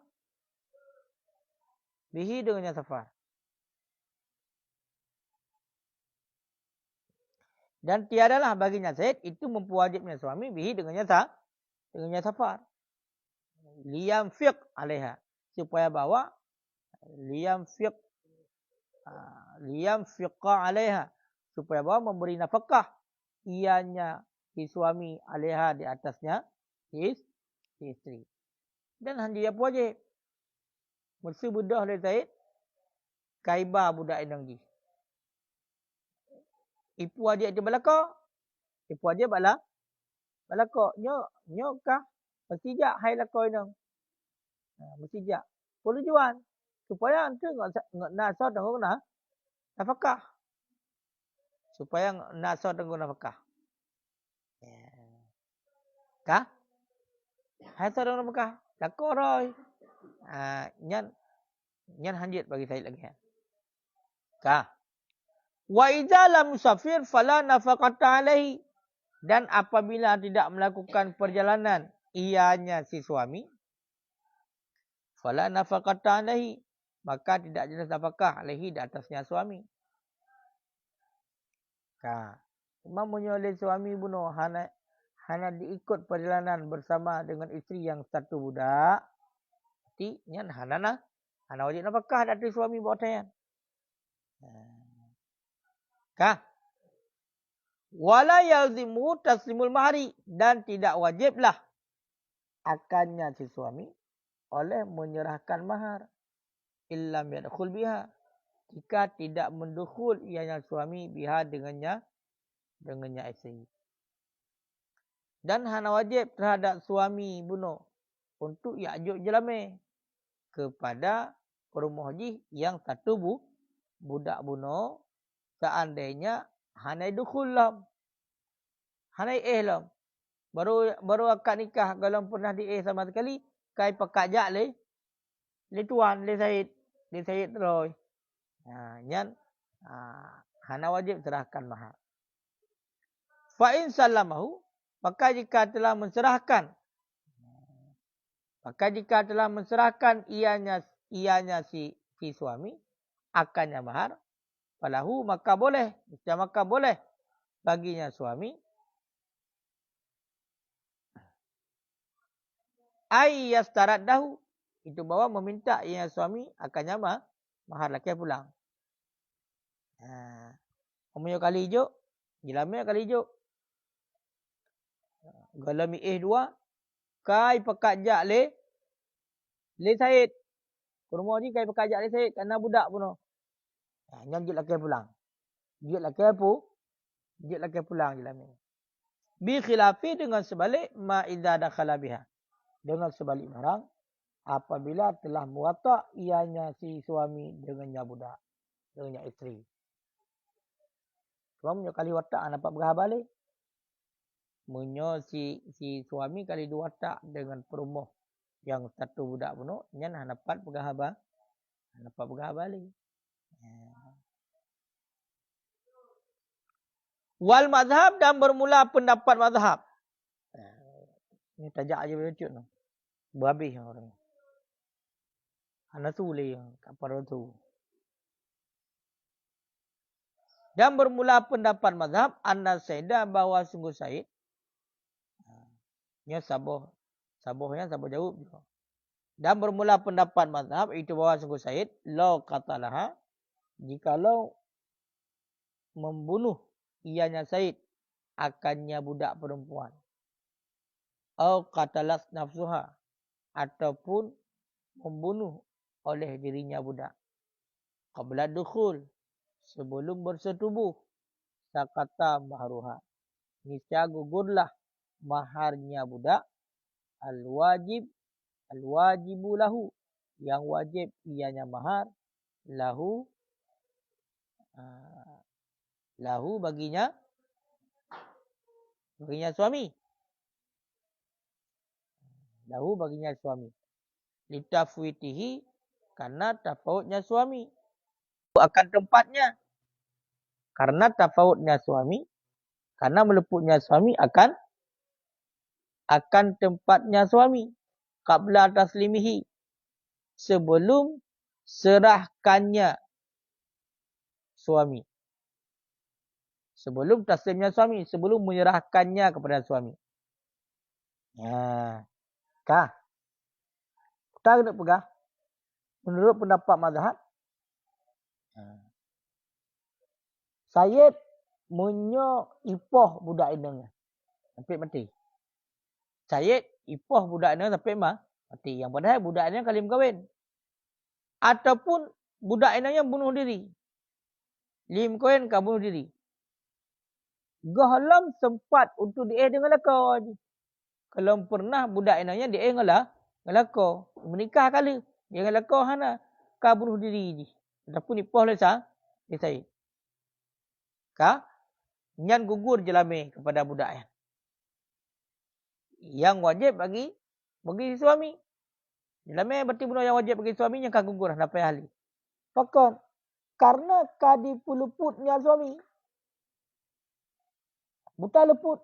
Dan tiadalah baginya Said itu mempuwajibnya suami bihi dengannya safar. Liyam fiq alaiha. Supaya bawa liyam fiqa alaiha. Supaya bawa memberi nafkah ianya si suami alaiha di atasnya si isteri. Dan dia wajib. Mesti budak oleh Said kaiba budak indang ji. Ipu adik dia balaka. Ipu adik balaka. Nyo kah? Mesti jak hai lako indang. Mesti jak. Tujuan supaya antu nggak nasa tengok nafkah. Supaya nasa tengok nafkah. Kah? Hai sa tengok nafkah. Lako roy. Nyan hanjit bagi Said lagi. Kah? Wa idza lam musafir fala nafaqata alaihi. Dan apabila tidak melakukan perjalanan ianya si suami, fala nafaqata alaihi, maka tidak jelas nafkah alaihi di atasnya suami. Kah? Imam menyoleh suami bunuh hana diikut perjalanan bersama dengan isteri yang satu budak. Berarti nyan hana wajib nafkah dari suami buat tayan. Kah? Wala yalzimu taslimul mahari, dan tidak wajiblah akannya si suami oleh menyerahkan mahar illam yadkhul biha, jika tidak mendukhul ianya suami biha dengannya isteri. Dan hana wajib terhadap suami bunuh untuk ya'juk jelame kepada perumah haji yang satu budak bunuh seandainya hanai dukhul lam. Hanai lam. Baru akad nikah kalau pernah sama sekali, kai pakak jak le tuan le Said terus. Nyan hana wajib serahkan mahar. Fa in sallamahu, maka jika telah menserahkan ianya si suami akannya mahar, falahu maka boleh baginya suami ay yastaraddahu, itu bahwa meminta ianya suami akannya mahar laki pulang. Omyo kali hijau, jilame kali hijau. Galami dua, kai pekajak le Said. Kurma ni kai pekajak le Said kerana budak pun. Nyan jit laki pulang. Jit laki pulang je lah ni. Bi khilafi dengan sebalik ma idza dakhala biha. Dengan sebalik barang apabila telah muwatta ianya si suami dengannya budak, dengannya isteri. Suami kali watak dapat berah balik. Munyo si suami kali dua watak dengan perumuh yang satu budak penuh, nyan dapat berah balik. Wal mazhab dan bermula pendapat mazhab. Ni tajak aja bercut no. Berhabis orang. Ana tu le kapar tu. Dan bermula pendapat mazhab anna Saidah bahawa sungguh Said. Nya sabohnya sabah jawab juga. Dan bermula pendapat mazhab itu bahawa sungguh Said law qatalaha jikalau membunuh ianya Said akannya budak perempuan. Au qatalas nafsuha ataupun membunuh oleh dirinya budak. Qabla dukhul sebelum bersetubuh sakata mahruha. Niscaya gugurlah maharnya budak al-wajibu lahu yang wajib ianya mahar lahu baginya suami. Lahu baginya suami. Litafwitihi karena tafautnya suami. Akan tempatnya. Karena tafautnya suami. Karena meluputnya suami akan tempatnya suami. Qabla taslimihi. Sebelum serahkannya suami. Sebelum taslimnya suami. Sebelum menyerahkannya kepada suami. Kah? Kita kena pegah. Menurut pendapat mazhab. Sayyid munyo ipoh budak indangnya. Sampai mati. Sayyid ipoh budak indangnya sampai mati. Yang padahal budak indangnya kali berkahwin. Ataupun budak indangnya bunuh diri. Lim kahwin kah bunuh diri. Gahlam sempat untuk dia dengan laka. Kalau pernah budak indangnya dia dengan laka. Menikah kali. Dia dengan laka hana. Kah bunuh diri. Ataupun ipoh lesa. Dia Sayyid. Kah? Nyan gugur jelame kepada budak yang wajib bagi suami. Jelame berarti bunuh yang wajib bagi suami yang kah gugur sampai ahli. Fakon karena kadi puluputnya suami. Buta leput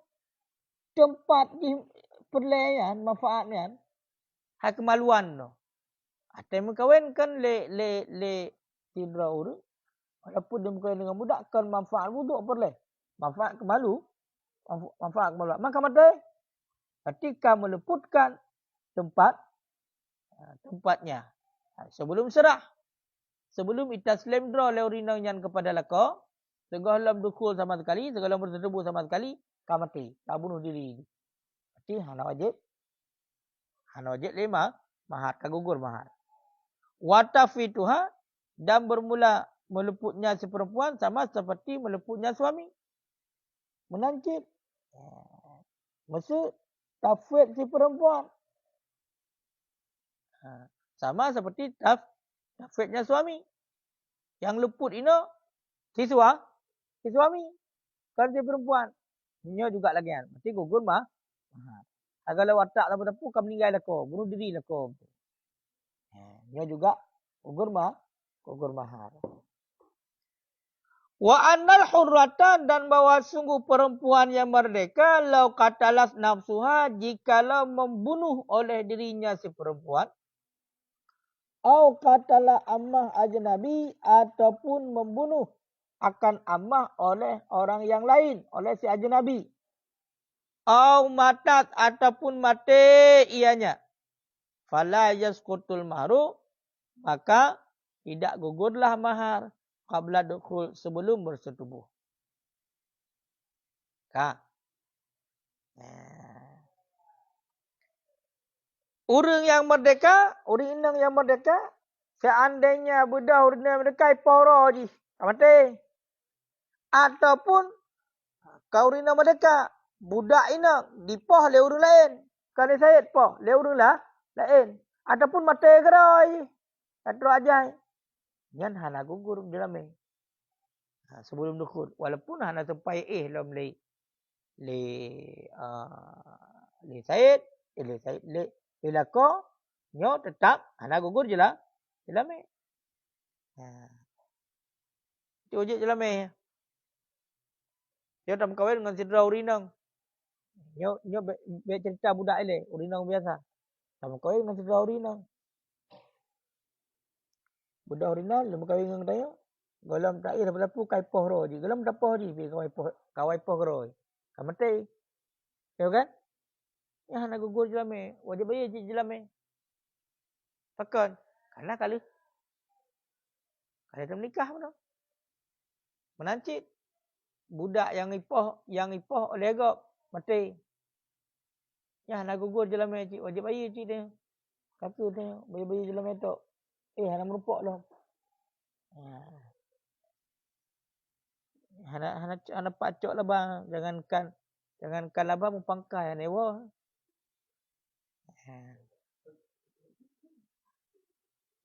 tempat di perlayan manfaatnya hak kemaluan no. Ada mengkawin kan le tidra ur. Walaupun dia berkahwin dengan budak, kan manfaat budak perleh. Manfaat manfaat kemaluan. Maka mati. Ketika meleputkan tempatnya. Sebelum serah. Sebelum itaslim draw leorinang yang kepada laka. Segala dukul sama sekali. Segala bersetubuh sama sekali. Kau mati. Kau bunuh diri. Berarti hana wajib. Hana wajib lima. Mahar. Kau gugur mahar. Watafituha. Dan bermula meleputnya si perempuan sama seperti meleputnya suami. Menancip. Maksud tafwid si perempuan. Sama seperti tafwidnya suami. Yang leput ini si suami. Kan si perempuan. Ini juga lagi kan. Berarti gugur mah. Kalau watak tak berapa kau meninggal kau. Bunuh diri kau. Ini juga gugur mahar. Wa annal hurratan dan bahwa sungguh perempuan yang merdeka lau qatalas nafsuha jikalau membunuh oleh dirinya si perempuan au qatala ammah ajnabi ataupun membunuh akan ammah oleh orang yang lain oleh si ajnabi au matat ataupun mati ianya fala yasqutul mahru maka tidak gugurlah mahar qabla dukhul sebelum bersetubuh. Kah? Orang yang merdeka, orang inang yang merdeka, seandainya budak orang yang merdeka, iporo je. Mati. Ataupun, kau orang yang merdeka, budak inang, dipoh oleh orang lain. Kerana saya poh, oleh orang lah, lain. Ataupun mati gerai. Atau ajai. Yan hana gugur dalam ni. Sebelum dukhul. Walaupun hana sampai dalam le Said, le lako, nyo tetap hana gugur je lah. Dalam ni. Itu je dalam ni. Dia tak berkahwin dengan saudara urinang. Nyo cerita budak ile, urinang biasa. Tak berkahwin dengan saudara urinang. Budak urinang, dia berkahwin dengan dia. Galam tak ira berlaku kai poh ro je. Galam tak poh je kawai poh ro. Kamati. Ya kan? Ya nak gugur jelame. Wajib bayar je jelame. Takkan. Karena kali dah menikah pun. Menancit. Budak yang ipoh oleh agak mati. Ya nak gugur jelame cik. Wajib bayar cik dia. Kata dia bayar jelame tok. Nak merupok lah. Hana pacok lah bang. Jangankan lah bang mempangkai newa.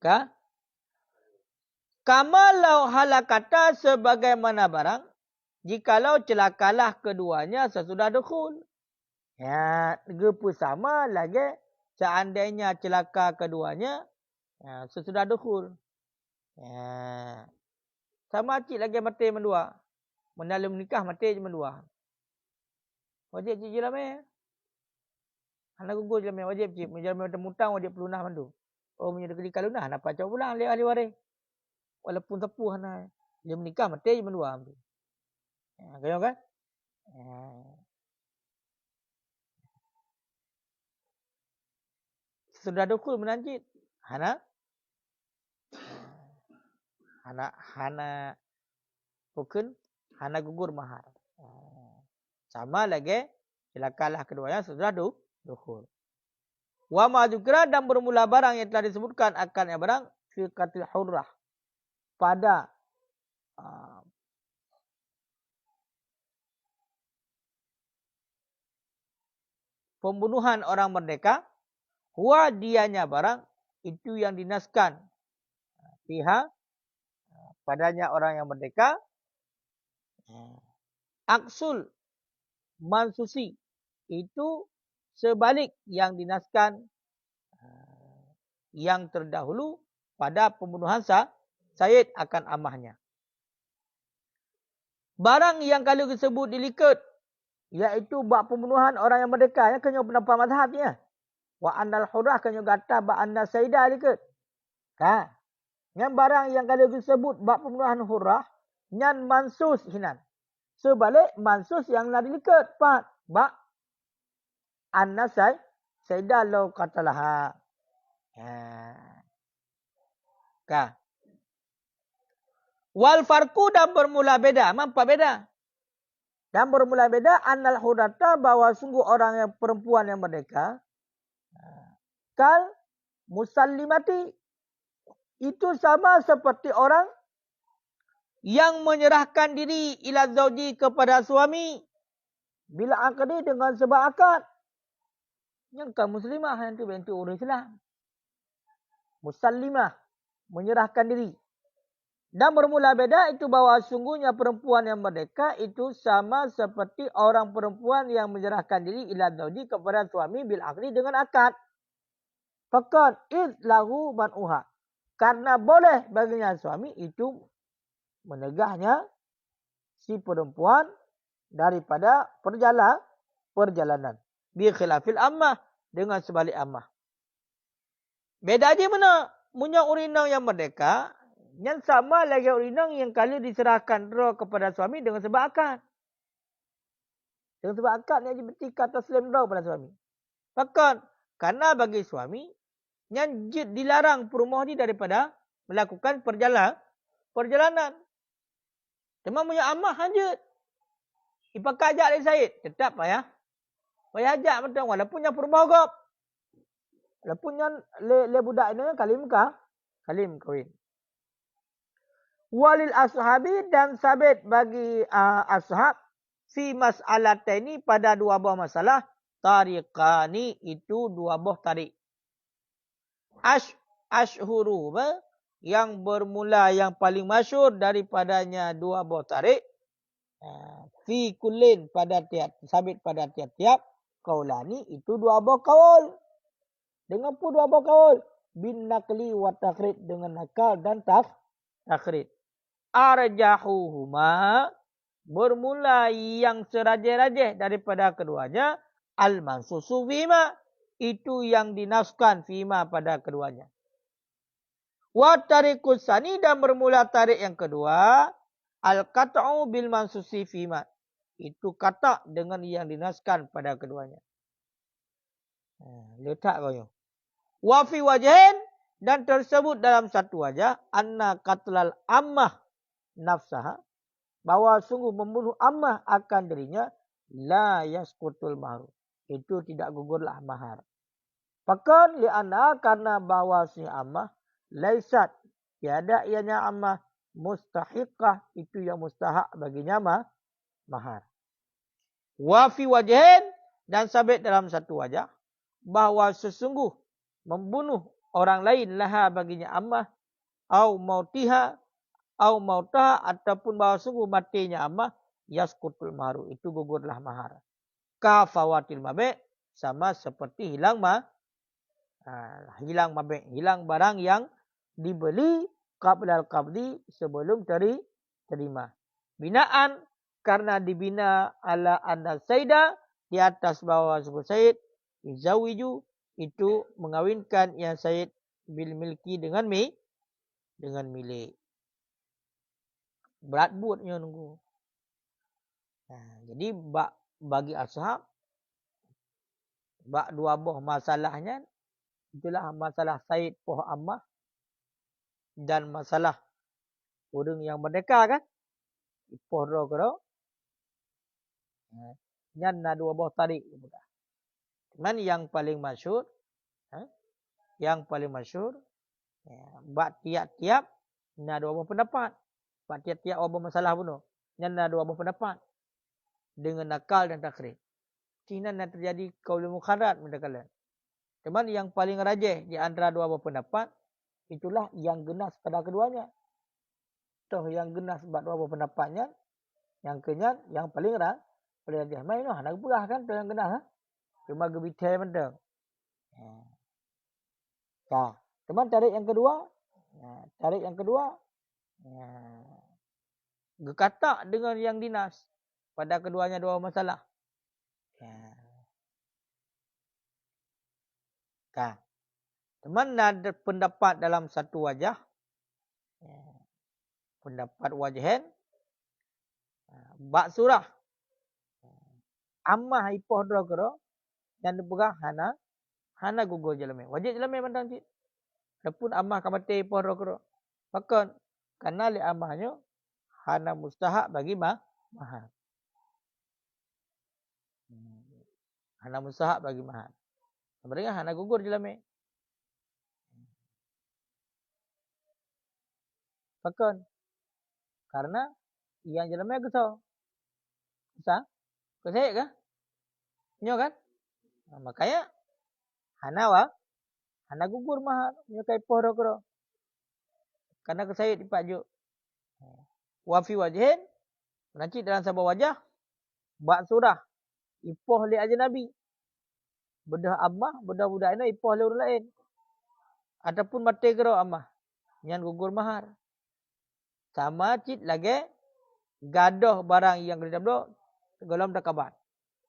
Kah? Kamalau halakata sebagaimana barang. Jikalau celakalah keduanya sesudah dukhul. Ya, gepu sama lagi. Seandainya celaka keduanya. Sesudah dukhul. Ya. Sama cik lagi mati mendua. Mendalam nikah mati je mendua. Wajib cik jelamai. Anak gugur jelamai wajib cik. Menjelamai temutang wajib pelunah mandu. Oh menjadi kedika lunah. Nak pacau pulang ahli waris. Walaupun tepuh anak. Dia menikah mati je mendua. Kaya kan? Sudah dukhul menanjit. Hana bukan hana gugur mahar. Sama lagi celakalah keduanya sudah dukhul. Wa ma dzukra dan bermula barang yang telah disebutkan akan yang barang fi qatil hurrah pada pembunuhan orang merdeka, huwa dianya barang itu yang dinaskan pihak padanya orang yang merdeka, aksul mansusi itu sebalik yang dinaskan yang terdahulu pada pembunuhan Said akan amahnya. Barang yang kalau disebut dilikat iaitu bab pembunuhan orang yang merdeka yang kena pendapat mazhabnya. Wa annal hurrah kena kata ba anna Saidah dilikat. Yang barang yang kalau disebut bab pembunuhan hurrah nyan mansus hinan. Sebalik mansus yang nak dilikat pak ba anna Saidah law qatalaha. Wal farqu dan bermula beda. Apa beda? Dan bermula beda annal hurrata bahwa sungguh orang yang perempuan yang merdeka kal musallimati itu sama seperti orang yang menyerahkan diri ila zauji kepada suami bila akadi dengan sebab akad. Yang kan muslimah yang tu bentuk orang Islam. Musallimah menyerahkan diri. Dan bermula beda itu bahwa sungguhnya perempuan yang merdeka itu sama seperti orang perempuan yang menyerahkan diri ila zauji kepada suami bil akdi dengan akad. Faqad id lahu man'uha. Karena boleh baginya suami itu menegahnya si perempuan daripada perjalanan. Bi khilafil ammah dengan sebalik ammah. Beda aja mana? Punya urinang yang merdeka yang sama lagi urinang yang kali diserahkan roh kepada suami dengan sebab akad. Dengan sebab akad ni aja bertikah taslim roh pada suami. Bahkan karena bagi suami yang dilarang perumah ni daripada melakukan perjalanan. Cuma punya amah hajat. Ipakai ajak dari Said. Tetap payah. Payah ajak betul. Walaupun yang perumah gop. Lepun nyan le budak ini kalim kah? Kalim kawin. Walil ashabi dan sabit bagi ashab fi mas'alataini pada dua buah masalah tariqani itu dua buah tarik. Ashhuru yang bermula yang paling masyhur daripadanya dua buah tarik fi kullin pada tiap sabit pada tiap-tiap kaulani itu dua buah kaul. Dengan pun dua buah kaul bin naqli wa takhrid dengan nakal dan takhrid. Arjahuhuma bermula yang serajih-rajih daripada keduanya al-mansusu fima itu yang dinaskan fima pada keduanya. Wa tariqus sani dan bermula tarik yang kedua al-qat'u bil mansusi fima itu kata dengan yang dinaskan pada keduanya. Letak kau. Wa fi wajhin dan tersebut dalam satu wajah anna qatlal ammah nafsaha bahwa sungguh membunuh ammah akan dirinya la yasqutul mahar itu tidak gugurlah mahar. Pakan li'anna karena bahwa si ammah laisat tiada ianya ammah mustahiqah itu yang mustahak baginya mahar. Wa fi wajhin dan sabit dalam satu wajah bahwa sesungguh membunuh orang lain laha baginya ammah au mautiha au mautah ataupun bahawa sungguh matinya ammah yasqutul mahru itu gugurlah mahar. Kafawatil mabe sama seperti hilang hilang mabe, hilang barang yang dibeli qablal qabdi sebelum terima. Binaan karena dibina ala anna saida di atas bahwa sungguh Said izawiju itu mengawinkan yang Said bil milki dengan milik. Berat buatnya nunggu. Jadi bagi ashab dua buah masalahnya itulah masalah Said poh ammah dan masalah orang yang merdeka kan. Poh ro. Nyan dua buah tarik. Cuman yang paling masyhur tiap-tiap dua buah pendapat. Tiap-tiap wabah masalah pun. Yang dua buah pendapat. Dengan nakal dan takrib. Cina yang terjadi qaulul mukharrat mendekala. Cuman yang paling rajih di antara dua buah pendapat. Itulah yang genas pada keduanya. Toh yang genas pada dua buah pendapatnya. Yang kenyat, yang paling rajih. Main lah, nak pulih kan toh yang genas. Cuma gebitai mentang. Cuman tarik yang kedua. Gekata dengan yang dinas pada keduanya dua masalah. Teman ada pendapat dalam satu wajah. Pendapat wajhen. Bak surah. Ammah ipoh dro dan dipegang hana gugur jalame. Wajib jalame mandang cik. Lepun ammah kamate ipoh dro. Bahkan karena li ammahnya hana mustahak bagi mahar. Hana mustahak bagi mahar. Sebenarnya hana gugur jalame. Bahkan karena yang jalame gesau. Bisa? Kesek kah? Nyo kan? Makanya hana gugur mahar. Nyo kai poh dro. Karena kesayat dipajuk. Wafi wajhin. Nanti dalam sebuah wajah. Bak surah. Ipoh li ajnabi. Bedah ammah. Bedah budak ini ipoh li orang lain. Ataupun mati kero ammah. Yang gugur mahar. Sama cik lagi. Gadoh barang yang kita belo. Golom dah kaban.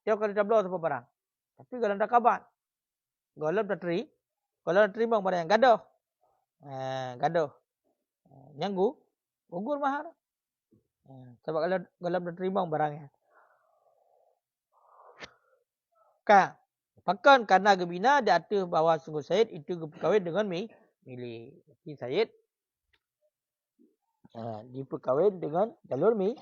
Tiap kali kita belo apa barang. Tapi golom dah kaban. Golom dah terima barang yang gadoh. Gadoh. Yang gugur mahar. Sebab kalau golom dah terima barangnya. Pakan karena gebina dia atur bahawa sungguh Said itu berkahwin dengan milik. Jadi Said diperkahwin dengan jalur milik.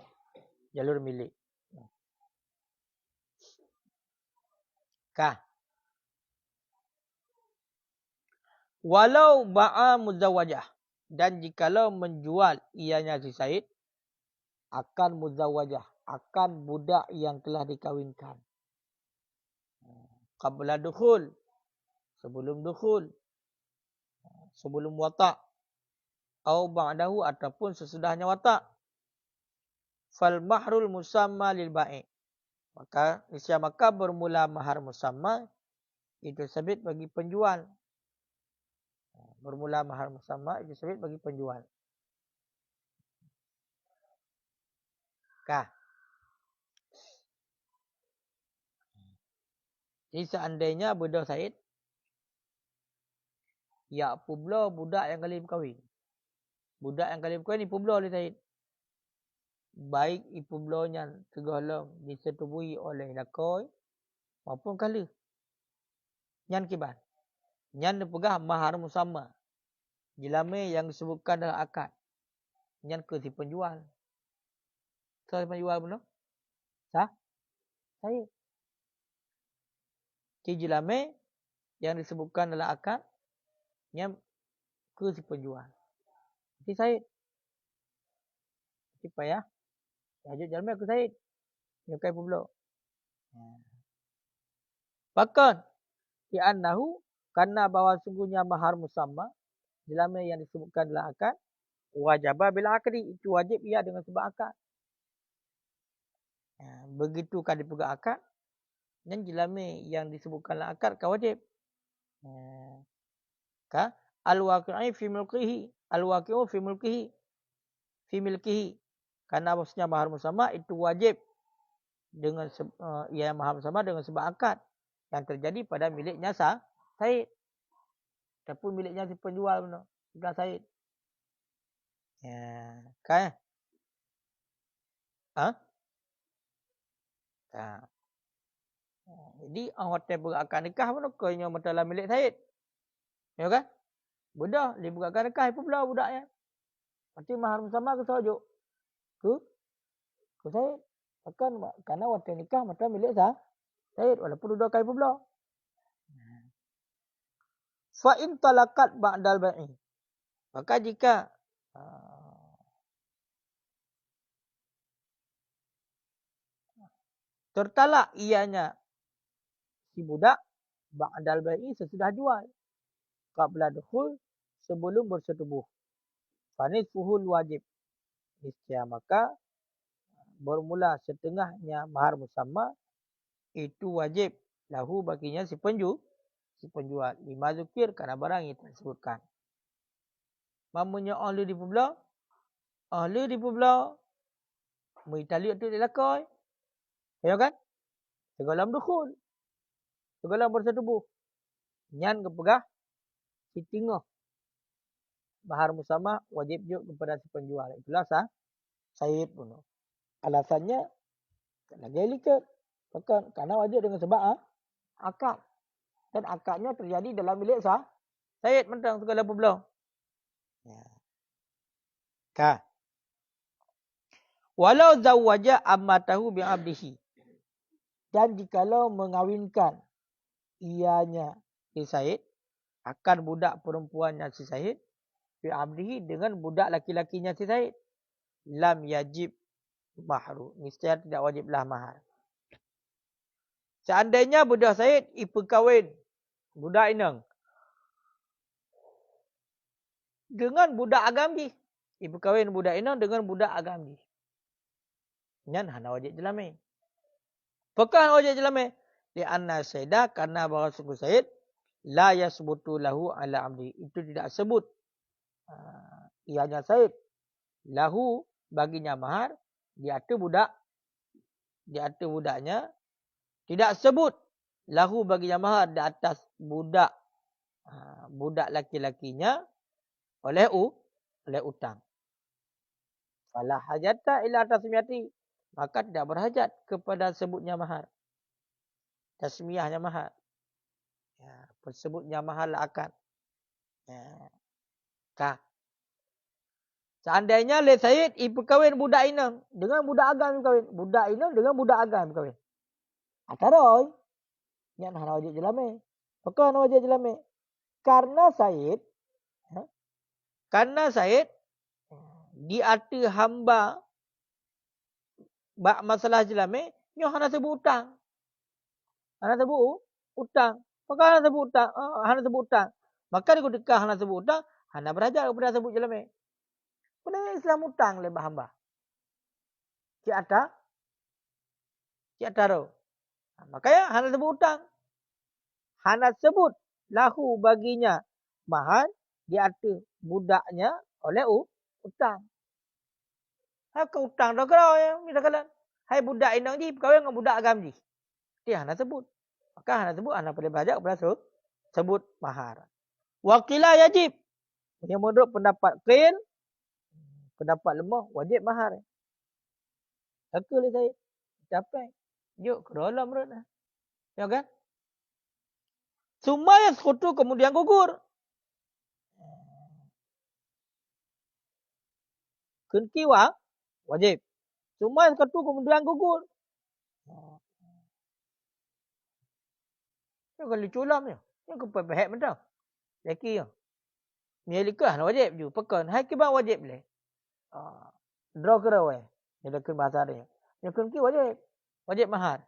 Walau ba'a muzawwajah. Dan jikalau menjual ianya si Said akan muzawwajah, akan budak yang telah dikawinkan. Qabla dukhul, sebelum dukhul, sebelum wata', au ba'dahu ataupun sesudahnya wata'. Fal mahrul musamma lil ba'i. Maka bermula mahar musamma itu sabit bagi penjual. Bermula mahar musamma itu sabit bagi penjual. Kah? Jadi seandainya budak Said, ya publo budak yang kali berkahwin. Budak yang kali berkahwin ni publo oleh Said. Baik ipublonya tergolong disetubui oleh lakoi maupun kala. Nyan kibar. Nyan dipegah mahar musamma. Jilame yang disebutkan dalam akad. Nyan ke si penjual. So si penjual pun sah? Said. Jilame yang disebutkan dalam akad. Nyan ke si penjual. Jadi Said. Jadi payah. Hajat jilame ke Said. Nyukai publo. Bahkan di annahu karena bahawa sungguhnya mahar musamma dalam yang disebutkan dalam akad wajibah bil akdi, itu wajib ia dengan sebab akad. Begitu kan dipegang akad dan jelame yang disebutkan dalam akad kan wajib. Ka al-waqi'i fi mulkihi, al-waqi'u fi mulkihi, fi milkihi. Karena maksudnya mahar musamma itu wajib dengan ia mahar musamma dengan sebab akad yang terjadi pada miliknya Said. Ataupun miliknya si penjual benar. Bukan Said. Kan? Jadi hotel berakad nikah pun kau matalah milik Said. Ya kan? Budak dia berakad nikah pun pula budaknya. Pasti mahar bersama ke sahaja. Ke Said. Akan karena hotel nikah mata milik Said walaupun budak kai pun pula. Fa in talaqat ba'dal bai'i. Maka jika tertalak ianya si budak ba'dal bai'i sesudah jual. Qabla dukhul sebelum bersetubuh. Fanisfuhul wajib. Niscaya maka bermula setengahnya mahar musamma itu wajib lahu baginya si penjual lima zukir karena barang yang tersebutkan. Mamanya ahli di publa muitali itu dilakoi. Ya kan? Segala dukhul. Segala bersetubuh. Nyan kepegah si tingah. Mahar musamma wajib juga kepada si penjual. Itulah Said pun. Alasannya lagi likat. Karena wajib dengan sebab akad. Dan akadnya terjadi dalam milik Said mentang segala publa. Ka. Walau zawwaja ammatahu bi'abdihi. Dan jikalau mengawinkan ianya si Said akan budak perempuannya si Said bi'abdihi dengan budak laki-lakinya si Said, lam yajib mahru. Niscaya tidak wajiblah mahar. Seandainya budak Said ipekawin budak inang dengan budak agami. Ipekawin budak inang dengan budak agami. Nyan hana wajib jelame. Apakah wajib jelame? Li anna Sayyidah karena bahawa sungguh Said la yasbutu lahu ala amri. Itu tidak sebut ianya Said lahu baginya mahar di atas budaknya tidak sebut lahu baginya mahar di atas budak laki-lakinya oleh utang. Fala hajata ila tasmiyati, maka tidak berhajat kepada sebutnya mahar. Tasmiyahnya mahar. Sebutnya mahar lah akad. Seandainya le Said ipekawin budak inang dengan budak agam berkahwin. Budak inang dengan budak agam berkahwin. Ataroy. Yang hana wajib jelame. Apakah hana wajib jelame? Karena Said, karena Said di arti hamba bak masalah jelame nyo hana sebut utang. Hana sebut utang. Maka hana sebut utang, hana sebut utang. Maka di ketika hana sebut utang, hana beraja kepada sebut jelame. Kena Islam utang le hamba. Cik ro. Makanya hana sebut utang. Hana sebut lahu baginya mahar di arti budaknya oleh utang. Ha ke utang dah kalau ya misalkan hai budak inang ji berkahwin dengan budak agam ji. Dia hana sebut. Maka hana sebut hana boleh belajar kepada sebut mahar. Wakilah yajib. Yang menurut pendapat qil, pendapat lemah wajib mahar. Takul saya capai. Yuk ke dalam menurut dah. Ya kan? Semua yang sekutu kemudian gugur. Kunci wajib. Semua yang sekutu kemudian gugur. Yang kalau culam ya. Yang kepepehek macam. Laki ya. Mielikah wajib je. Pekan. Hai kibang wajib boleh. Draw ke rawai. Yang dah bahasa dia. Yang kunci wajib. Wajib mahar.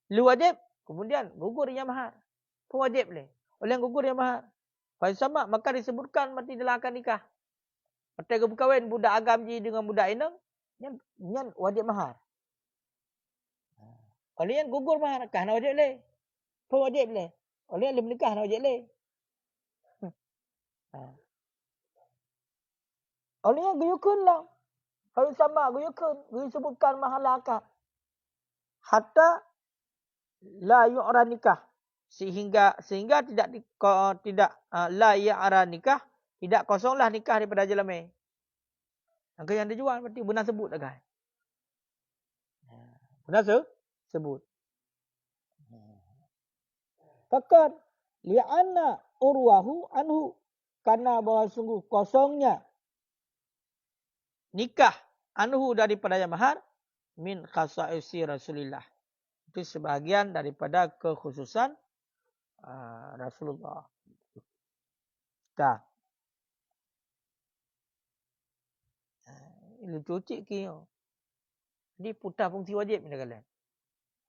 Lu wajib. Kemudian gugur yang mahar. Pun wajib boleh. Oleh yang gugur yang mahar. Kalau sama maka disebutkan mati dalam akad nikah. Mati berkahwin budak agam ji dengan budak inang. Yang wajib mahar. Oleh yang gugur mahar. Kah wajib boleh. Pun wajib boleh. Oleh yang menikah wajib boleh. Oleh yang guyukun lah. Kalau sama guyukun. Disebutkan mahal akad. Hatta la yu'ra nikah. Sehingga tidak la ya'ra nikah, tidak kosonglah nikah daripada jelame. Angka yang dijual berarti benar sebut dah kan. Benar sebut. Fakad li'anna urwahu anhu, karena bahwa sungguh kosongnya nikah anhu daripada mahar min khasaisi Rasulillah. Itu sebahagian daripada kekhususan Rasulullah. Dah. Ini cucik kio. Jadi putar fungsi wajib ni kalian.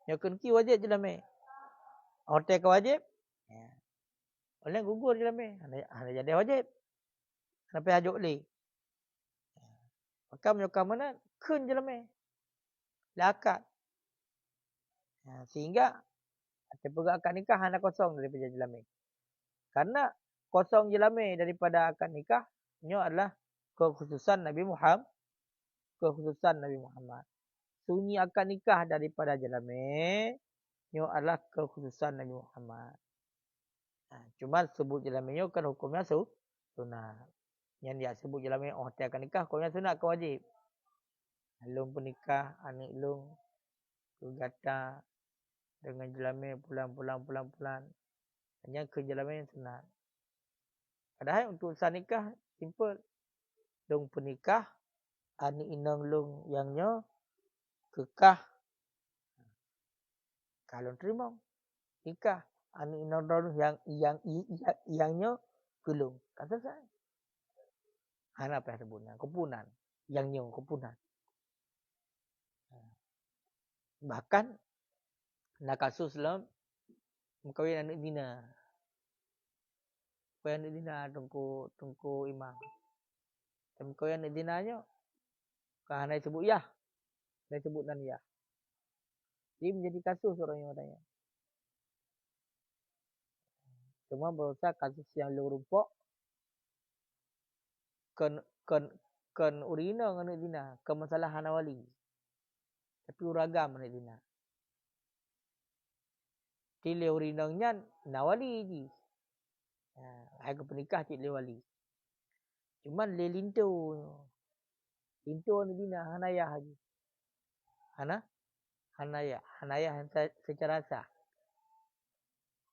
Yang kunci wajib je lame. Hotel ke wajib. Oleh gugur je lame. Hanya jadi wajib. Sampai hajuk li. Maka menyokong mana? Kun je lame. Lakat. Sehingga ada akad nikah hanya kosong daripada jelame. Karena kosong jelame daripada akad nikah, ini adalah kekhususan Nabi Muhammad. Kekhususan Nabi Muhammad. Sunyi akad nikah daripada jelame, ini adalah kekhususan Nabi Muhammad. Cuma sebut jelame ini kan hukumnya sunat. Yang dia sebut jelame hotel akad nikah, hukumnya sunat ke wajib. Long penikah, anak long, kegata dengan jelame pulang. Hanya ke jelame yang sunat. Padahal untuk urusan nikah, simple. Long penikah, anak inang long yangnya, kekah. Kalau terima, nikah. Anak inang long yangnya, gelung. Kan selesai. Hana apa yang sebutnya? Kepunan. Yangnya, kepunan. Bahkan, nak kasus dalam mengkawin anak dina. Kawin anak dina, tungku imam. Dan mengkawin anak dinanya, kan hana sebut yah. Dia sebut dan yah. Dia menjadi kasus orang yang tanya. Cuma berusaha kasus yang lu rumpuk, kan urina dengan anak dina. Kan masalah hana wali. Tapi uragam anak dina. Tile urinangnya nawali je. Aku pernikah cik le wali. Cuman le lintu. Lintu ni bina hanayah lagi. Hanayah secara sah.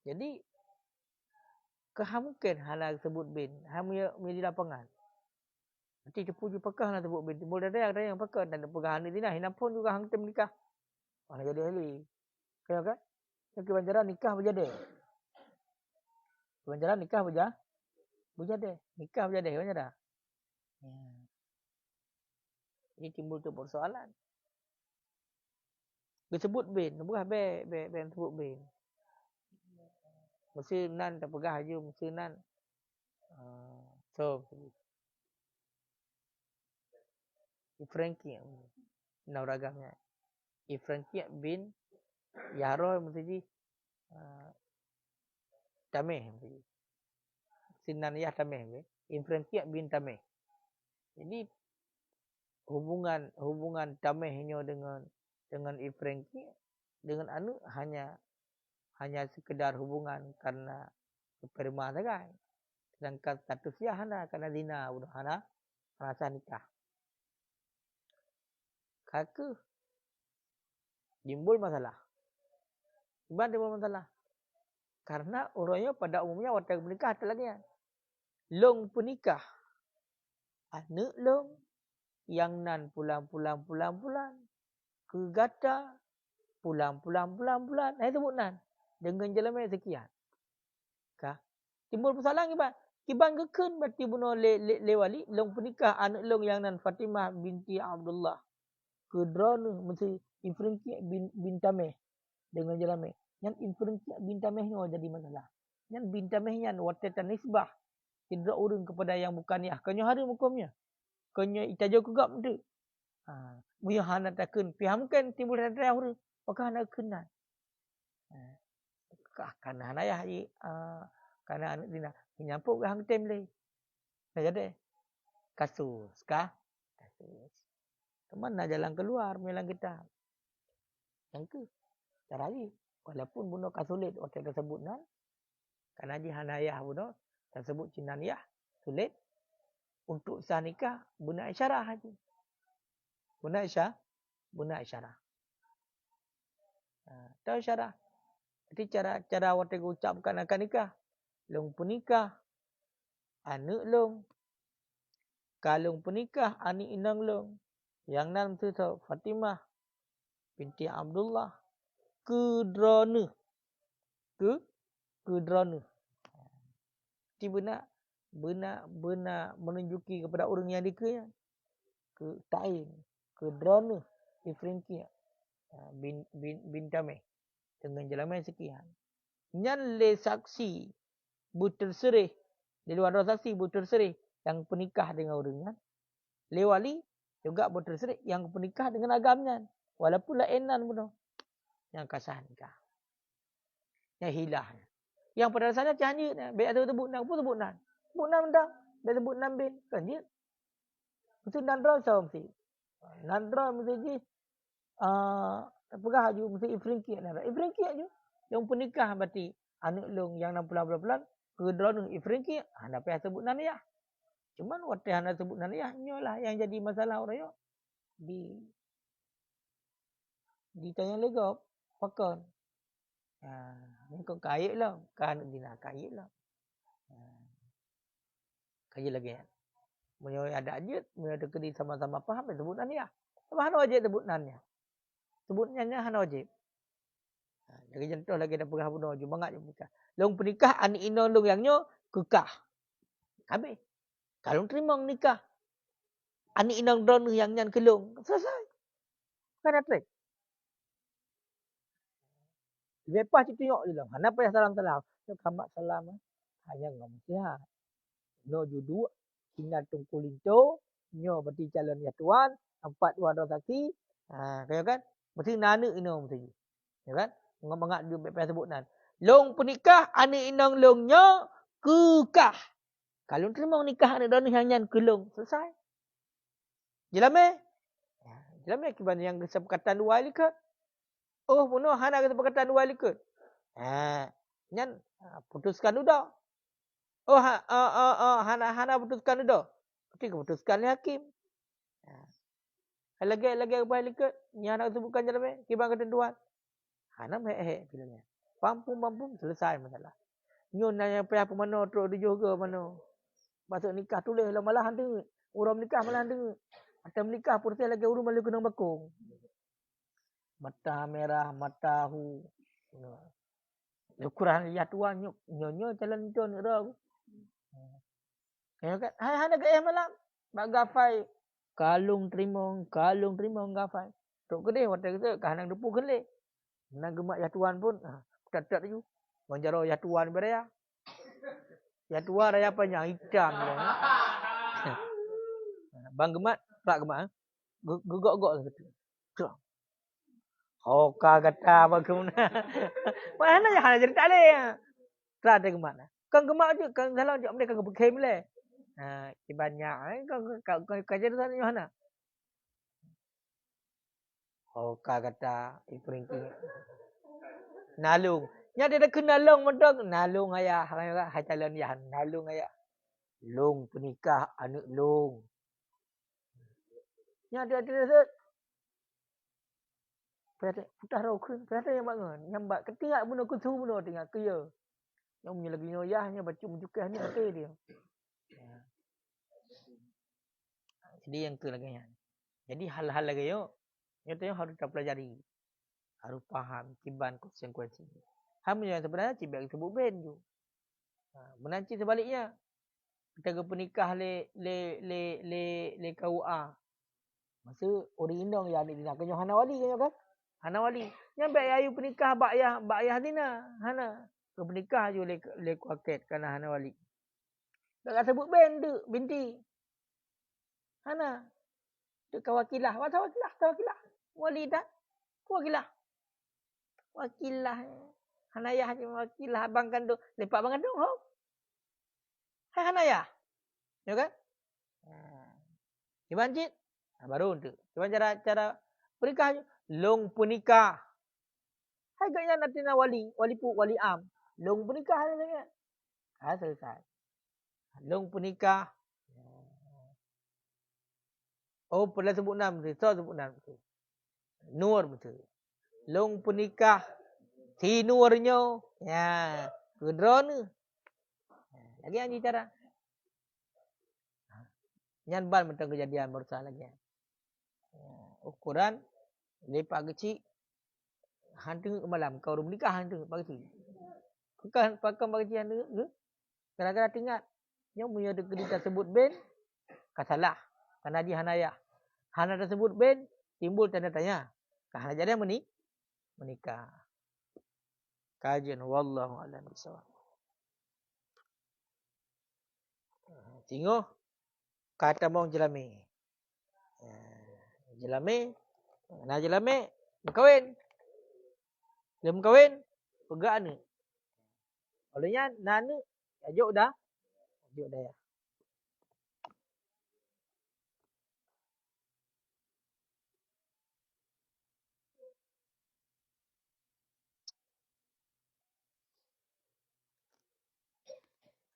Jadi kehamkan hana sebut bin. Hamil di lapangan. Nanti cepu pakah nak sebut bin. Timbul ada yang pakah dan pegang ni dina. Hina pun juga hang nikah. Mana jadi ahli. Kaya kan? Kebanjaran nikah berjadi. Kebanjaran nikah berjadeh. Nikah berjadeh macam dah. Ya. Ini timbul tu persoalan. Disebut bin, bukan be sebut bin. Mesti nan tak pegah je, mesti nan. So, Frankie nauragamnya. Frankie bin Yaro mesti ji Tameh mesti. Sinan ya Tameh. Frankie bin Tameh. Jadi hubungan Tamehnya dengan Frankie dengan anu hanya sekedar hubungan karena sperma saja. Sedangkan statusnya hana karena zina, udah hana rasa nikah. Kaki timbul masalah. Sebab timbul masalah. Karena orangnya pada umumnya waktu menikah tak lagi. Long penikah. Anak long yang nan pulang. Kegata pulang. Nah itu sebut nan. Dengan jalan sekian. Kah? Timbul persoalan kiban. Kiban kekun berarti bunuh lewali. Long penikah anak long yang nan Fatimah binti Abdullah. Kedrana mesti Ifrinki bin Tameh dengan jalan yang Ifrinki bin Tamehnya jadi masalah. Yang bin Tamehnya watatan nisbah tidak urung kepada yang bukan ya. Kanyo hari hukumnya. Kanyo itajo kegap tu. Muya hana takun piham kan timbul ada urung. Maka hana kenan. Karena hana ya karena anak dina nyampuk hang temle. Jadi kasus kah? Kasus. Kemana jalan keluar melang kita? Yang ke cara lagi. Walaupun bunuh kasulit waktu tersebut nan. Karena jihanayah bunuh tersebut cinaniyah sulit. Untuk sah nikah guna isyarah saja. Guna isyarah. Tahu isyarah. Jadi cara waktu ucapkan akan nikah. Long penikah. Anak long. Kalung penikah anak inang long. Yang nan tu Fatimah binti Abdullah. Kedrana. Jadi benar menunjuki kepada orang yang dikaya. Ke ta'in. Kedrana. Ifrinki. Bin Tameh. Dengan jalan sekian. Nyan le saksi. Berterserih. Di luar saksi berterserih. Yang penikah dengan orangnya. Le wali. Juga berterserih. Yang penikah dengan agamnya. Walaupun lainan pun. Yang kasah nikah. Yang hilahnya. Yang pada dasarnya cahaya. Baik ada sebut nan. Apa sebut nan? Sebut nan benda. Baik sebut nan bin. Kan dia. Mesti nandra sama mesti. Nandra mesti je. Apakah haju mesti Ifrinki. Ifrinki aja. Yang penikah berarti. Anak long yang 60 bulan. Kedrana Ifrinki. Anda payah sebut nan ya. Cuman waktu anda sebut nan ya. Nyolah yang jadi masalah orang yo. Ditanya lagi. Pakan. Ni kau kaya lah. Kan dina kaya lah. Kaya lagi. Menyo ada aja, menyo ada kedi sama-sama paham sebut nan ya. Apa hana wajib sebut nan ya. Sebutnya hana wajib. Jadi contoh lagi dah pegah bunuh je bangat je nikah. Long penikah anak ino long yang nyo kekah. Habis. Kalau terima nikah anak ino drone yang nyan kelong, selesai. Kan ada. Lepas tu tengok je lah. Hana payah salam-salam. Yo kamak salam. Hanya ngam sihat. No judu tinggal tungku linto. Nyo berarti calon ya tuan. 4 tuan dua saksi. Kaya kan? Mesti nana ino mesti. Ya kan? Ngam-ngam dia payah sebut nan. Long penikah anak inang longnya kekah. Kalau terima nikah anak drone yang nyan kelong, selesai. Jelas Jelas kiban yang kesepakatan dua likut. Oh, bunuh hana kesepakatan dua likut. Nyan putuskan udah. Oh, hana putuskan udah. Berarti keputuskan hakim. Lagi apa likut? Nyan nak sebutkan jelas kiban ketentuan. Hana filmnya. Pampung selesai masalah. Nyon yang payah pemano terus dia juga mano. Masuk nikah tulis lah malah hande. Urang nikah malah hande. Atau menikah pun lagi urung malu kena bakung. Mata merah, mata hu. Ukuran ya tuan nyonyo jalan itu ni dah. Ya kan? Hai hana ke malam. Bak gafai. Kalung terima gafai. Tok kedeh waktu itu kahanang depu keleh. Nang gemak ya tuan pun. Tak tu. Manjaro ya tuan beraya. Ya tuan raya panjang hitam. Bang gemak, tak gemak. Gugok-gugok gitu. Hoka kata apa kemana? Mana ya hana jadi tak leh. Tak ada gemak. Kan gemak je, kan salah je mereka kebekem leh. Banyak kau jadi sana Yohana. Hoka kata iperingking. Nalung. Nya dia dah kenal long medok. Nalung ayah. Hai calon ya. Nalung ayah. Long penikah anak long. Nya dia ada. Putah rokun. Putah yang bangun. Nyambat. Ketingak bunuh kutu bunuh. Tinggal kaya. Yang punya lagi nyoyahnya. Baca menjukah ni. Betul dia. Jadi yang ke lagi. Jadi hal-hal lagi yuk. Yang harus kita pelajari. Harus faham. Kiban konsekuensi. Ham yang sebenarnya cibak sebut ben tu. Menanci sebaliknya. Kita ke penikah le KUA. Masa orang indang ya adik dina kenyo Hana Wali kenyo kan? Hana Wali. Nyampe ayu penikah bak ayah dina. Hana. Ke penikah je le kuaket kana Hana Wali. Tak sebut ben tu binti. Hana. Tu kawakilah. Masa wakilah. Wali tak? Wakilah. Wakilah. Hanayah je wakilah abang kandung. Lepak abang kandung. Ho. Hai Hanayah. Ya kan? Cuman cik. Baru tu. Cuman cara pernikah long penikah. Hai gaknya nanti na wali am. Long penikah ni sangat. Selesai. Long penikah. Oh, pernah sebut nama tu. So sebut nama tu. Nur betul. Long penikah. Si nurnya. Ya. Kedron ni. Lagi yang cara. Nyan ban tentang kejadian berusaha lagi. Ukuran lepak kecil hantu malam kau rum nikah hantu pagi. Bukan pakam pagi hantu ke? Kadang-kadang ingat yang punya kita sebut ben kasalah karena dia hanaya. Hana tersebut ben timbul tanda tanya. Kahana jadi menikah. Kajian wallahu a'lam bishawab. Tengok kata mong jelame. Jelame, nah jelame berkahwin. Belum kahwin, pegak ni. Olehnya nanu ajuk dah. Ajuk dah ya.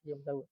Dia tahu.